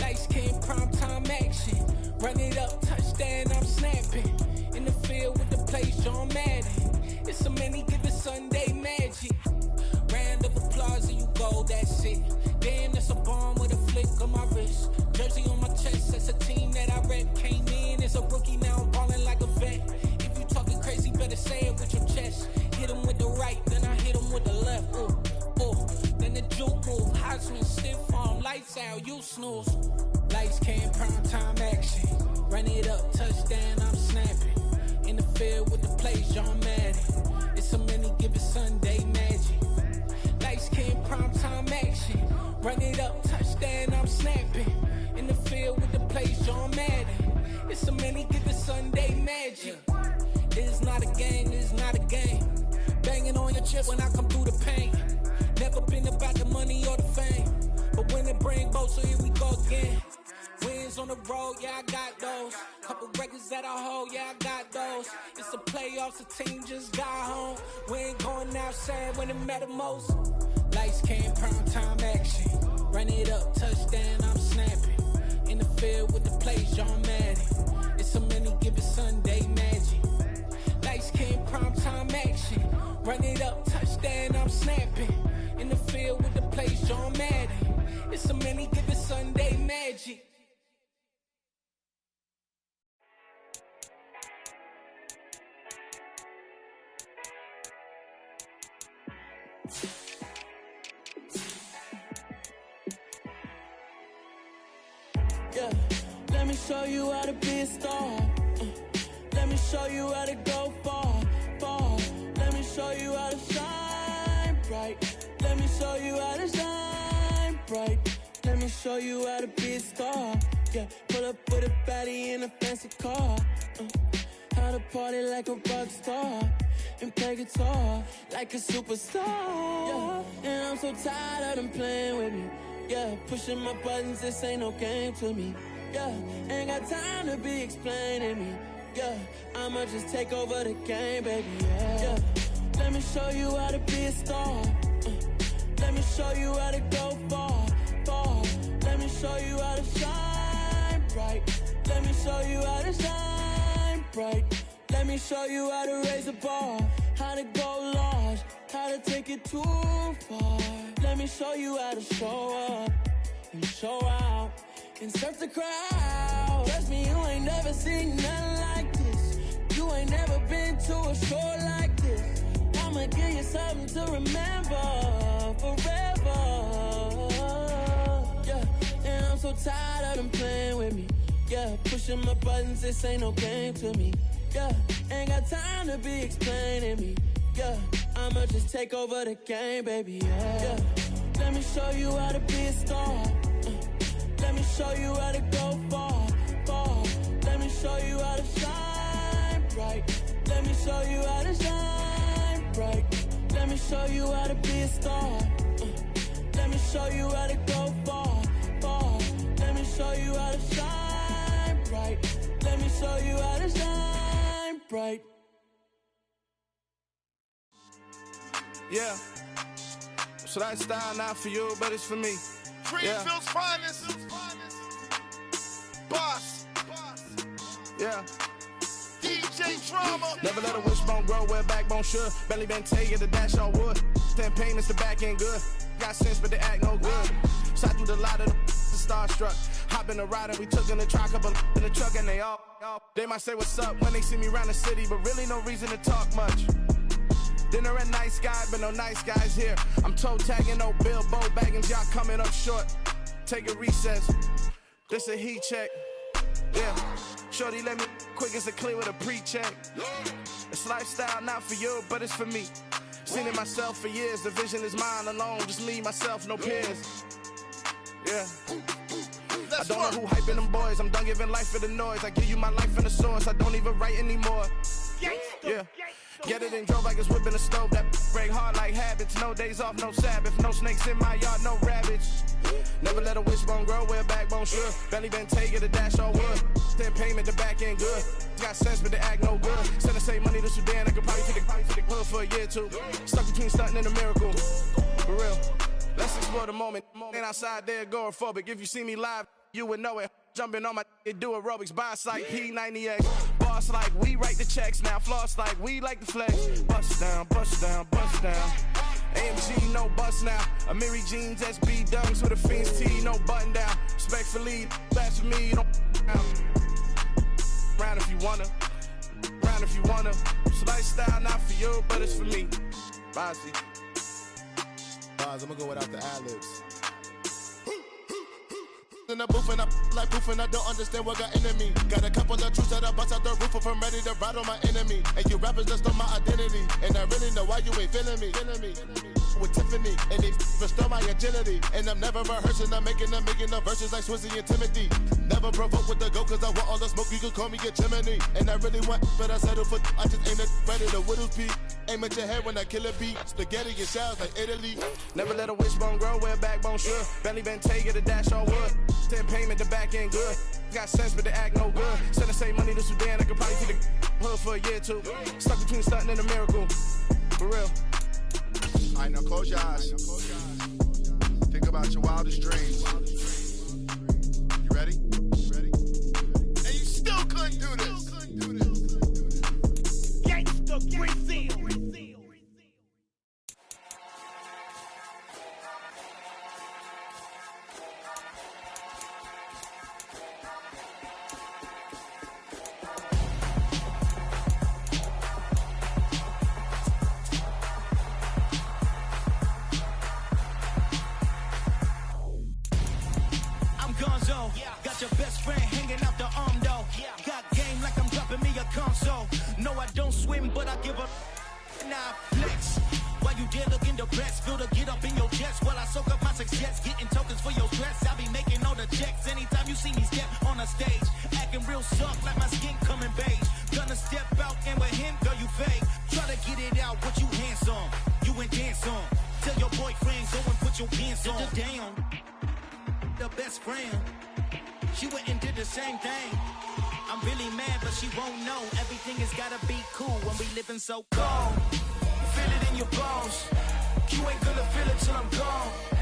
Lights, cam, prime time action. Run it up, touchdown, I'm snapping. In the field with the plays, John Madden. It's so many, give it Sunday magic. Round of applause and you go, that's it. Damn, that's a bomb with a flick on my wrist. Jersey on my chest, that's a team that I rep. Came in as a rookie, now I'm ballin' like a vet. If you talking crazy, better say it with your chest. Hit him with the right, then I hit him with the left. Ooh, ooh. Then the juke move, Heisman stiff arm, lights out, you snooze. Lights, cam, prime time action. Run it up, touchdown, I'm snapping. In the field with the plays, John Madden. It's so many, give it Sunday magic. Lights, cam, prime time action. Run it up, touchdown, I'm snapping. In the field with the plays, John Madden. It's so many, give it Sunday magic. This is not a game, this is not a game. Banging on your chest when I come through the pain. Never been about the money or the fame, but when it bring both, so here we go again. Wins on the road, yeah, I got those. Couple records that I hold, yeah, I got those. It's the playoffs, the team just got home. We ain't going outside when it matter most. Lights, cam, prime time action. Run it up, touchdown, I'm snapping. In the field with the plays, John Madden. It's so many, give it Sunday magic. Lights, cam, prime time action. Run it up, touchdown, I'm snapping. In the field with the plays, John Madden. It's so many different Sunday magic. Yeah, let me show you how to be a star. Let me show you how to go far, far. Let me show you how to shine bright. Let me show you how to shine bright. Let me show you how to be a star. Yeah, pull up with a baddie in a fancy car. How to party like a rock star and play guitar like a superstar. Yeah, and I'm so tired of them playing with me. Yeah, pushing my buttons, this ain't no game to me. Yeah, ain't got time to be explaining me. Yeah, I'ma just take over the game, baby. Yeah, let me show you how to be a star. Let me show you how to go far, far. Let me show you how to shine bright. Let me show you how to shine bright. Let me show you how to raise a bar, how to go large, how to take it too far. Let me show you how to show up and show out and surf the crowd. Trust me, you ain't never seen nothing like this. You ain't never been to a show like this. I'ma give you something to remember forever. Yeah, and I'm so tired of them playing with me. Yeah, pushing my buttons, this ain't no game to me. Yeah, ain't got time to be explaining me. Yeah, I'ma just take over the game, baby. Yeah, let me show you how to be a star. Let me show you how to go far, far. Let me show you how to shine bright. Let me show you how to shine bright. Let me show you how to be a star. Let me show you how to go far, far. Let me show you how to shine bright. Let me show you how to shine bright.
Yeah. So that style not for you, but it's for me.
Greenfield's finest. Boss.
Yeah.
DJ Drama.
Never let a wishbone grow where backbone should. Belly been take it, the dash all wood. Then payments, the back end good. Got sense, but they act no good. Shot through the lot of the starstruck. Hop in the ride and we took in the truck, couple in the truck and they all. They might say what's up when they see me around the city, but really no reason to talk much. Dinner at nice guy, but no nice guys here. I'm toe tagging, no Bilbo Baggins, y'all coming up short. Take a recess. This a heat check. Yeah. Shorty let me quick as a clear with a pre-check. It's lifestyle not for you, but it's for me. Seen it myself for years. The vision is mine alone. Just me, myself, no peers. Yeah. I don't know who hyping them boys. I'm done giving life for the noise. I give you my life in the source. I don't even write anymore. Yeah. Get it and drove like it's whipping a stove. That break hard like habits. No days off, no Sabbath. No snakes in my yard, no rabbits. Never let a wishbone grow where backbone should. Belly been take it, the dash all wood. Then payment, the back end good. Got sense, but they act no good. Send the same money to Sudan. I could probably take the hood for a year or two. Stuck between stunting and a miracle. For real. Let's explore the moment. Ain't outside there agoraphobic. If you see me live, you would know it. Jumping on my do aerobics, buy site P90X. Boss like we write the checks now. Floss like we like the flex. Bust down, bust down, bust down. AMG, no bust now. Amiri jeans, SB dunks with a Fiends T, no button down. Respectfully, that's for me, you don't round if you wanna. Round if you wanna. So lifestyle not for you, but it's for me. Bossy.
Bars, I'm gonna go without the ad-libs. In the booth and I like proof and I don't understand what got into me. Got a couple of troops that I bust out the roof if I'm ready to ride on my enemy. And you rappers just on my identity. And I really know why you ain't feeling me. With Tiffany and they restore my agility. And I'm never rehearsing, I'm making a million of verses like Swizzy and Timothy. Never provoke with the go cause I want all the smoke, you can call me a chimney. And I really want, but I settle for I just ain't ready to Whittles Peak. Aim at your head when I kill a beat. Spaghetti and shells like Italy.
Never let a wishbone grow where backbone should. Belly been take it, the dash all wood. Then payment, the back end good. Got sense, but they act no good. Send the same money to Sudan, I could probably take the hood for a year or two. Stuck between stunting and a miracle. For real.
Alright, now close your eyes. Think about your wildest dreams. You ready? And you still couldn't do this.
Gangsta Brazil.
swim, but I give up. Now flex. While you there looking depressed, feel the get up in your chest. While I soak up my success, getting tokens for your stress. I be making all the checks anytime you see me step on a stage. Acting real soft like my skin coming beige. Gonna step out and with him, girl, you fake. Try to get it out, what you handsome. You ain't dance on. Tell your boyfriend, go and put your pants on. Down. The best friend. She went and did the same thing. I'm really mad, but she won't know. Everything has gotta be cool when we living so cold. Feel it in your bones. You ain't gonna feel it till I'm gone.